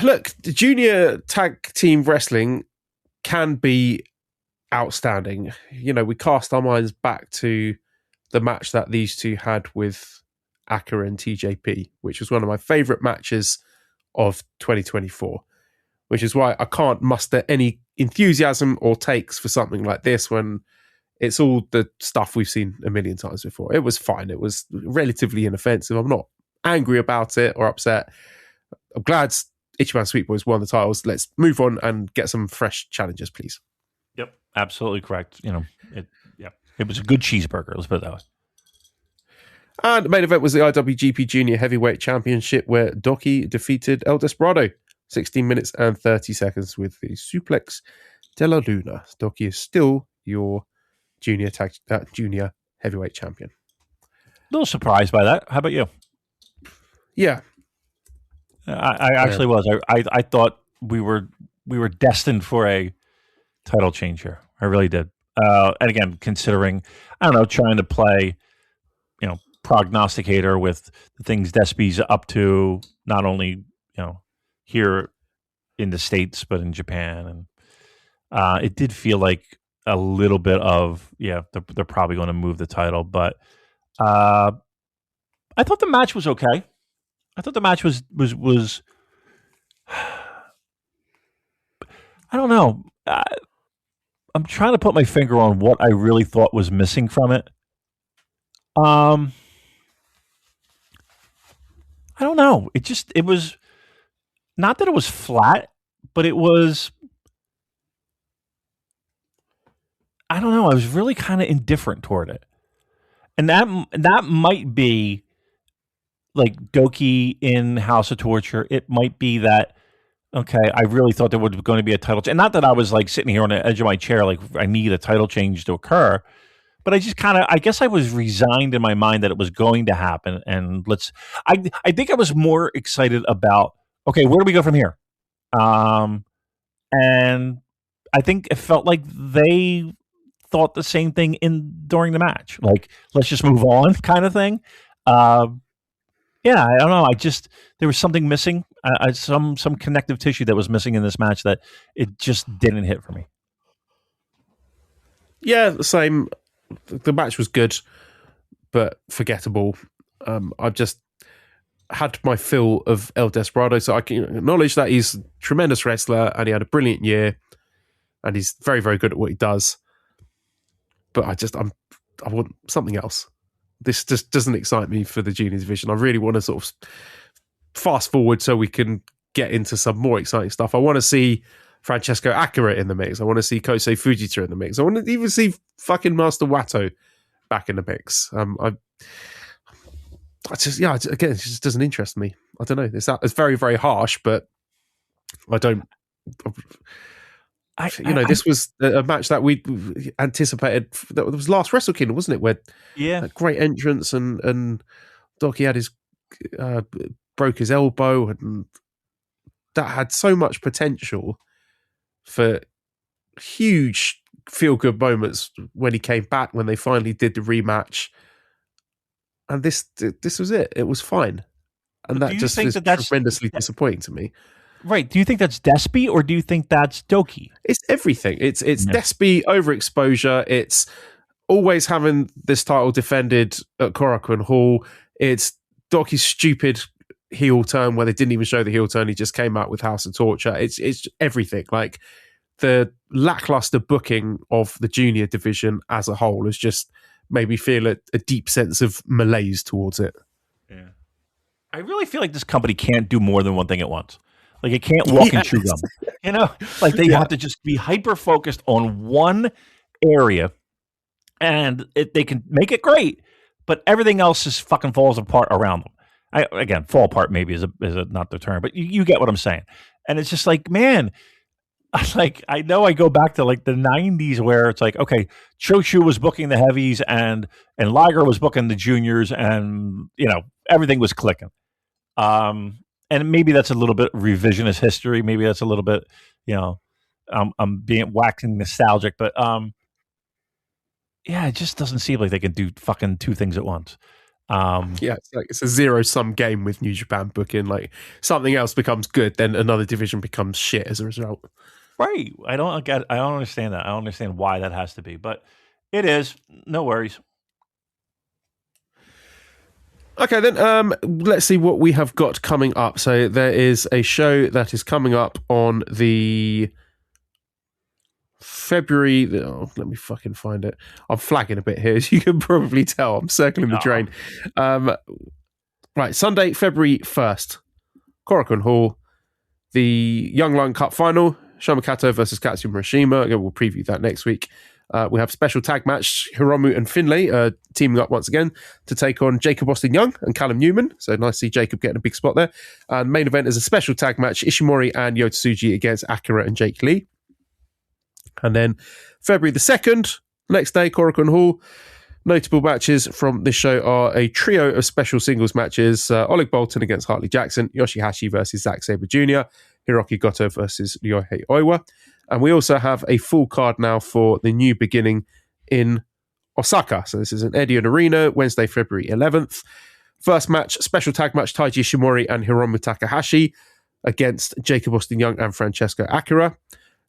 look, the junior tag team wrestling can be outstanding. We cast our minds back to the match that these two had with Akira and TJP, which was one of my favorite matches of 2024, which is why I can't muster any enthusiasm or takes for something like this when it's all the stuff we've seen a million times before. It was fine. It was relatively inoffensive. I'm not angry about it or upset. I'm glad Ichiban Sweet Boys won the titles. Let's move on and get some fresh challenges, please. Yep, absolutely correct. It was a good cheeseburger. Let's put it that way. And the main event was the IWGP Junior Heavyweight Championship, where Doki defeated El Desperado 16 minutes and 30 seconds with the suplex de la Luna. Doki is still your junior heavyweight champion. A little surprised by that. How about you? Yeah. I actually was. I thought we were destined for a title change here. I really did. And again, considering, I don't know, trying to play, prognosticator with the things Despi's up to, not only, here in the States, but in Japan. And it did feel like a little bit of, they're probably going to move the title. But I thought the match was okay. I thought the match was I don't know. I'm trying to put my finger on what I really thought was missing from it. I don't know. It was not that it was flat, but it was, I don't know. I was really kind of indifferent toward it. And that might be like Doki in House of Torture. It might be that, okay, I really thought there was going to be a title change. And not that I was like sitting here on the edge of my chair, like I need a title change to occur. But I just I guess I was resigned in my mind that it was going to happen. And I think I was more excited about, okay, where do we go from here? And I think it felt like they thought the same thing during the match. Like, let's just move on kind of thing. I don't know. There was something missing, some connective tissue that was missing in this match that it just didn't hit for me. Yeah, the same. The match was good, but forgettable. I've just had my fill of El Desperado, so I can acknowledge that he's a tremendous wrestler and he had a brilliant year and he's very, very good at what he does. But I want something else. This just doesn't excite me for the junior division. I really want to sort of fast forward so we can get into some more exciting stuff. I want to see Francesco Akira in the mix. I want to see Kosei Fujita in the mix. I want to even see fucking Master Wato back in the mix. Again, it just doesn't interest me. I don't know. It's very, very harsh, but I don't. This was a match that we anticipated. That was last Wrestle Kingdom, wasn't it? Where a great entrance and Doki had his broke his elbow, and that had so much potential for huge feel good moments when he came back, when they finally did the rematch. And this was it. It was fine, and that just is tremendously disappointing to me. Right. Do you think that's Despi or do you think that's Doki? It's everything. It's Despi overexposure. It's always having this title defended at Korakuen Hall. It's Doki's stupid heel turn where they didn't even show the heel turn. He just came out with House of Torture. It's everything. Like the lackluster booking of the junior division as a whole has just made me feel a deep sense of malaise towards it. Yeah. I really feel like this company can't do more than one thing at once. Like it can't walk and chew gum. Like they have to just be hyper focused on one area, and they can make it great, but everything else just fucking falls apart around them. Again, fall apart maybe is not the term, but you get what I'm saying. And it's just like, man, I know I go back to like the 90s where it's like, okay, Choshu was booking the heavies and Liger was booking the juniors, and everything was clicking. And maybe that's a little bit revisionist history. Maybe that's a little bit, I'm being waxing nostalgic, but it just doesn't seem like they can do fucking two things at once. It's a zero-sum game with New Japan booking. Like something else becomes good, then another division becomes shit as a result. Right. I don't understand that. I don't understand why that has to be, but it is. No worries. Okay, then let's see what we have got coming up. So there is a show that is coming up on the February. Oh, let me fucking find it. I'm flagging a bit here, as you can probably tell. I'm circling the drain. Right, Sunday, February 1st, Korakuen Hall, the Young Lion Cup final. Shomakato versus Katsuyama Hiromu. We'll preview that next week. We have special tag match, Hiromu and Finlay teaming up once again to take on Jacob Austin Young and Callum Newman. So nice to see Jacob getting a big spot there. And main event is a special tag match, Ishimori and Yota Tsuji against Akira and Jake Lee. And then February the 2nd, next day, Korakuen Hall. Notable matches from this show are a trio of special singles matches, Oleg Boltin against Hartley Jackson, Yoshihashi versus Zack Sabre Jr., Hiroki Goto versus Ryohei Oiwa. And we also have a full card now for the new beginning in Osaka. So this is an Edion Arena, Wednesday, February 11th. First match, special tag match, Taiji Ishimori and Hiromu Takahashi against Jacob Austin Young and Francesco Akira.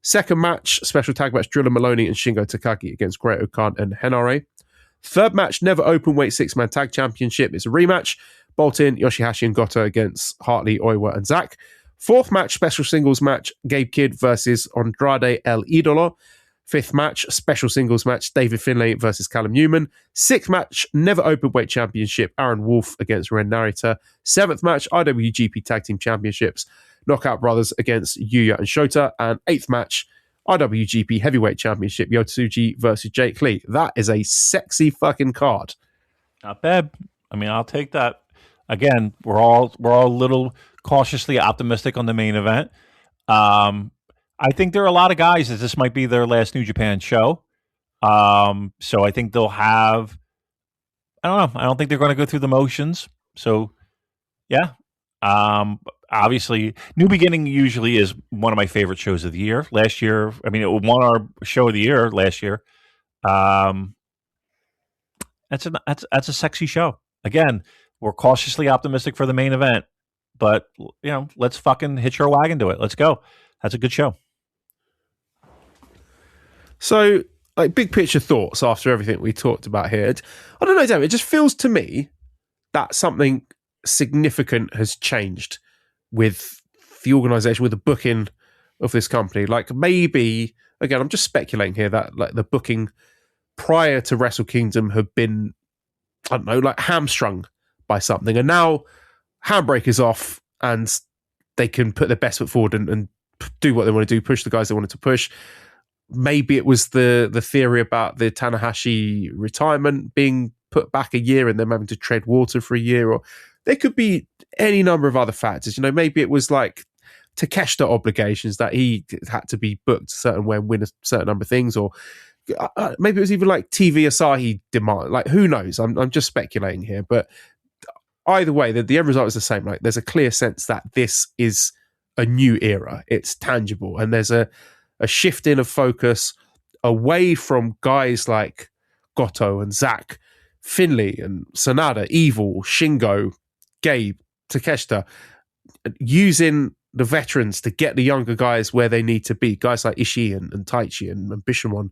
Second match, special tag match, Drilla Maloney and Shingo Takagi against Great Okan and Henare. Third match, never openweight six-man tag championship. It's a rematch. Boltin, Yoshihashi and Goto against Hartley, Oiwa and Zack. Fourth match, special singles match, Gabe Kidd versus Andrade El Idolo. Fifth match, special singles match, David Finlay versus Callum Newman. Sixth match, never openweight championship, Aaron Wolf against Ren Narita. Seventh match, IWGP Tag Team Championships, Knockout Brothers against Yuya and Shota. And eighth match, IWGP Heavyweight Championship, Yota Tsuji versus Jake Lee. That is a sexy fucking card. Not bad. I mean, I'll take that. Again, we're all a little cautiously optimistic on the main event. I think there are a lot of guys that this might be their last New Japan show. So I think they'll have, I don't know. I don't think they're going to go through the motions. So yeah. Obviously New Beginning usually is one of my favorite shows of the year. Last year, I mean, it won our show of the year last year. That's a sexy show. Again, we're cautiously optimistic for the main event, but let's fucking hitch our wagon to it. Let's go. That's a good show. So, like, big picture thoughts after everything we talked about here. I don't know, Damon, it just feels to me that something significant has changed with the organisation, with the booking of this company. Like, maybe, again, I'm just speculating here that like the booking prior to Wrestle Kingdom had been, I don't know, like hamstrung by something. And now handbrake is off and they can put their best foot forward and do what they want to do, push the guys they wanted to push. Maybe it was the theory about the Tanahashi retirement being put back a year and them having to tread water for a year, or there could be any number of other factors. Maybe it was like Takeshita obligations that he had to be booked a certain way and win a certain number of things, or maybe it was even like TV Asahi demand. Like, who knows? I'm just speculating here, but either way, the end result is the same. Like, there's a clear sense that this is a new era. It's tangible, and there's a shifting of focus away from guys like Goto and Zack, Finlay and Sanada, Evil, Shingo, Gabe, Takeshita, using the veterans to get the younger guys where they need to be. Guys like Ishii and Taichi and Bishamon.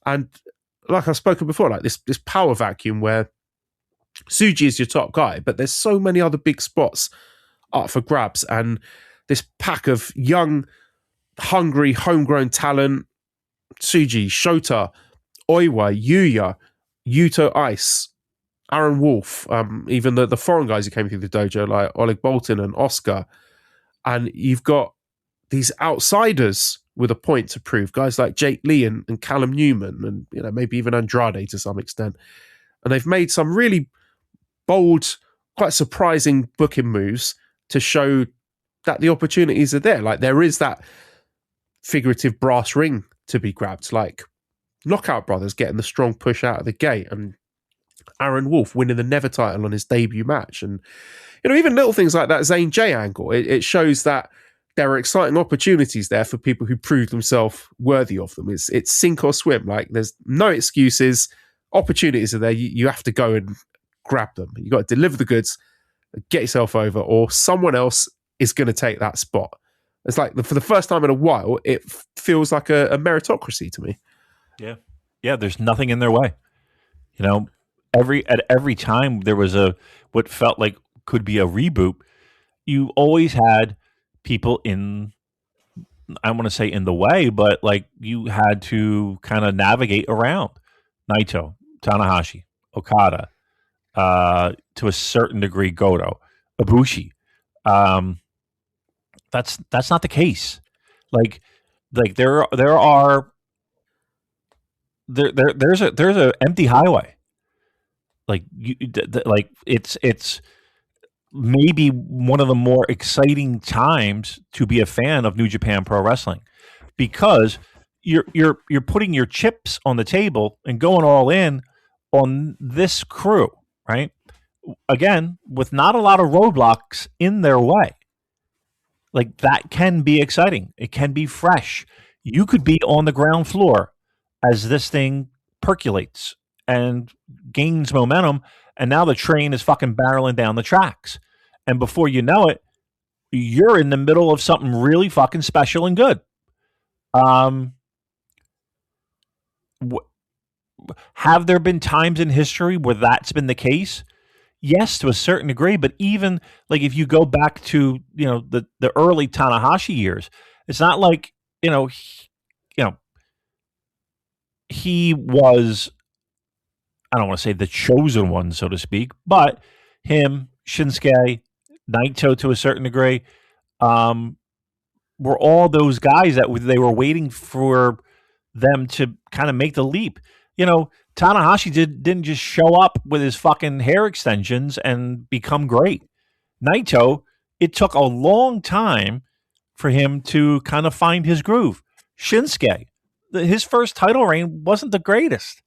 And like I've spoken before, like this power vacuum where Tsuji is your top guy, but there's so many other big spots up for grabs. And this pack of young, hungry, homegrown talent, Tsuji, Shota, Oiwa, Yuya, Yuto Ice, Aaron Wolf, even the foreign guys who came through the dojo, like Oleg Boltin and Oscar. And you've got these outsiders with a point to prove, guys like Jake Lee and Callum Newman, and maybe even Andrade to some extent. And they've made some really bold, quite surprising booking moves to show that the opportunities are there. Like, there is that figurative brass ring to be grabbed, like Knockout Brothers getting the strong push out of the gate, and Aaron Wolf winning the Never title on his debut match. And even little things like that Zane J angle, it shows that there are exciting opportunities there for people who prove themselves worthy of them. It's sink or swim. Like, there's no excuses. Opportunities are there. You have to go and grab them. You got to deliver the goods, get yourself over, or someone else is going to take that spot. It's like, for the first time in a while, it feels like a meritocracy to me. Yeah. There's nothing in their way. At every time there was what felt like could be a reboot, you always had people in, I want to say in the way, but like you had to kind of navigate around Naito, Tanahashi, Okada, to a certain degree, Goto, Ibushi. That's not the case. Like there are there's a empty highway. Like it's maybe one of the more exciting times to be a fan of New Japan Pro Wrestling, because you're putting your chips on the table and going all in on this crew, right? Again, with not a lot of roadblocks in their way. Like, that can be exciting. It can be fresh. You could be on the ground floor as this thing percolates and gains momentum, and now the train is fucking barreling down the tracks. And before you know it, you're in the middle of something really fucking special and good. Have there been times in history where that's been the case? Yes, to a certain degree, but even like if you go back to the early Takahashi years, it's not like he was, I don't want to say the chosen one, so to speak, but him, Shinsuke, Naito to a certain degree, were all those guys that they were waiting for them to kind of make the leap. Tanahashi didn't just show up with his fucking hair extensions and become great. Naito, it took a long time for him to kind of find his groove. Shinsuke, his first title reign wasn't the greatest.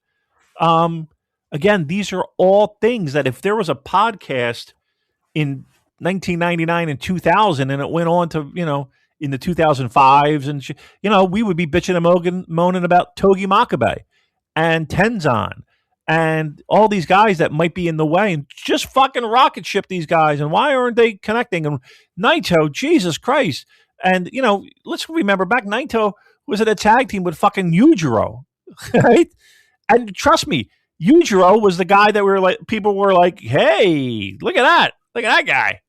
Again, these are all things that if there was a podcast in 1999 and 2000 and it went on to, in the 2005s and, we would be bitching and moaning about Togi Makabe and Tenzan and all these guys that might be in the way, and just fucking rocket ship these guys. And why aren't they connecting? And Naito, Jesus Christ. And, let's remember back, Naito was in a tag team with fucking Yujiro, right? And trust me, Yujiro was the guy that people were like, hey, look at that guy.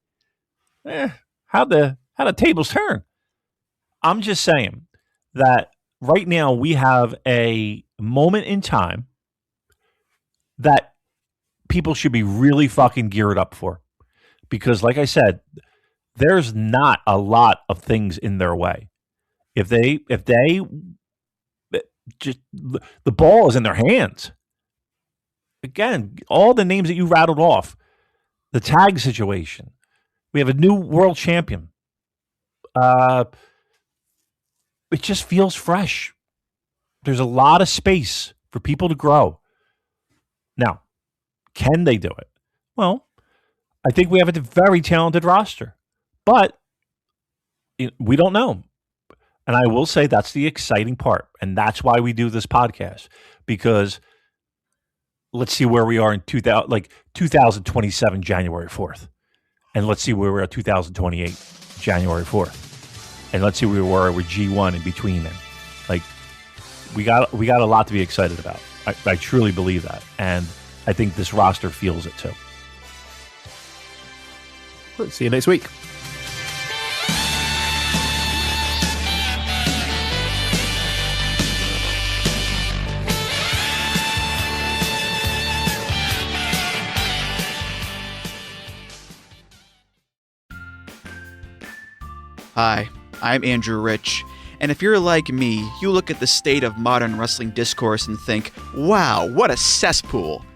How the tables turn. I'm just saying that right now we have a moment in time that people should be really fucking geared up for. Because like I said, there's not a lot of things in their way. If they just, the ball is in their hands. Again, all the names that you rattled off, the tag situation, we have a new world champion. It just feels fresh. There's a lot of space for people to grow. Now, can they do it? Well, I think we have a very talented roster, but we don't know. And I will say that's the exciting part. And that's why we do this podcast, because let's see where we are in 2027, January 4th. And let's see where we're at 2028, January 4th. And let's see where we were with G1 in between then. Like, we got a lot to be excited about. I truly believe that. And I think this roster feels it too. Let's see you next week. Hi, I'm Andrew Rich, and if you're like me, you look at the state of modern wrestling discourse and think, wow, what a cesspool.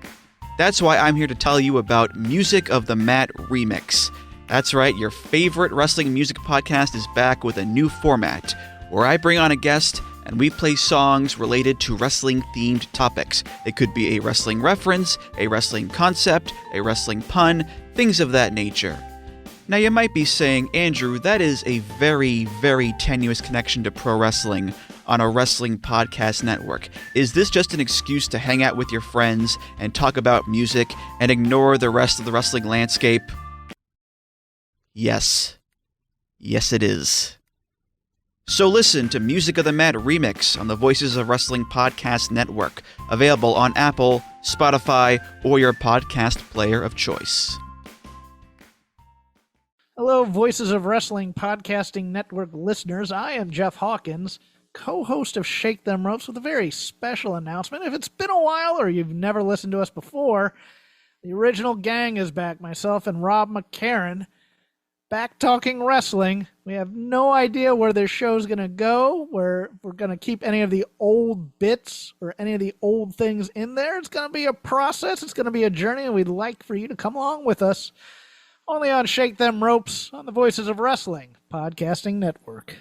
That's why I'm here to tell you about Music of the Mat Remix. That's right, your favorite wrestling music podcast is back with a new format, where I bring on a guest and we play songs related to wrestling-themed topics. It could be a wrestling reference, a wrestling concept, a wrestling pun, things of that nature. Now you might be saying, Andrew, that is a very, very tenuous connection to pro wrestling on a wrestling podcast network. Is this just an excuse to hang out with your friends and talk about music and ignore the rest of the wrestling landscape? Yes. Yes, it is. So listen to Music of the Mat Remix on the Voices of Wrestling Podcast Network, available on Apple, Spotify, or your podcast player of choice. Hello, Voices of Wrestling Podcasting Network listeners. I am Jeff Hawkins, co-host of Shake Them Ropes, with a very special announcement. If it's been a while or you've never listened to us before, the original gang is back. Myself and Rob McCarran. back talking wrestling. We have no idea where this show's going to go, where we're going to keep any of the old bits or any of the old things in there. It's going to be a process. It's going to be a journey, and we'd like for you to come along with us. Only on Shake Them Ropes on the Voices of Wrestling Podcasting Network.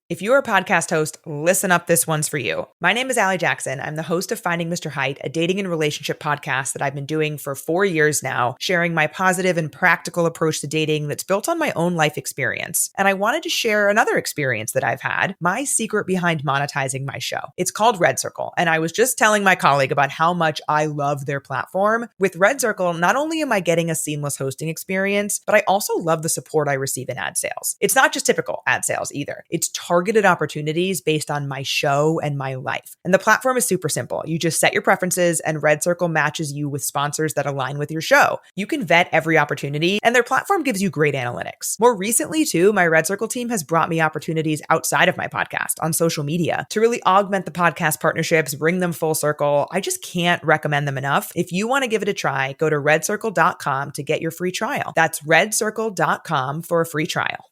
If you're a podcast host, listen up, this one's for you. My name is Allie Jackson. I'm the host of Finding Mr. Height, a dating and relationship podcast that I've been doing for 4 years now, sharing my positive and practical approach to dating that's built on my own life experience. And I wanted to share another experience that I've had, my secret behind monetizing my show. It's called Red Circle, and I was just telling my colleague about how much I love their platform. With Red Circle, not only am I getting a seamless hosting experience, but I also love the support I receive in ad sales. It's not just typical ad sales either. It's targeted opportunities based on my show and my life. And the platform is super simple. You just set your preferences and Red Circle matches you with sponsors that align with your show. You can vet every opportunity and their platform gives you great analytics. More recently too, my Red Circle team has brought me opportunities outside of my podcast on social media to really augment the podcast partnerships, bring them full circle. I just can't recommend them enough. If you want to give it a try, go to redcircle.com to get your free trial. That's redcircle.com for a free trial.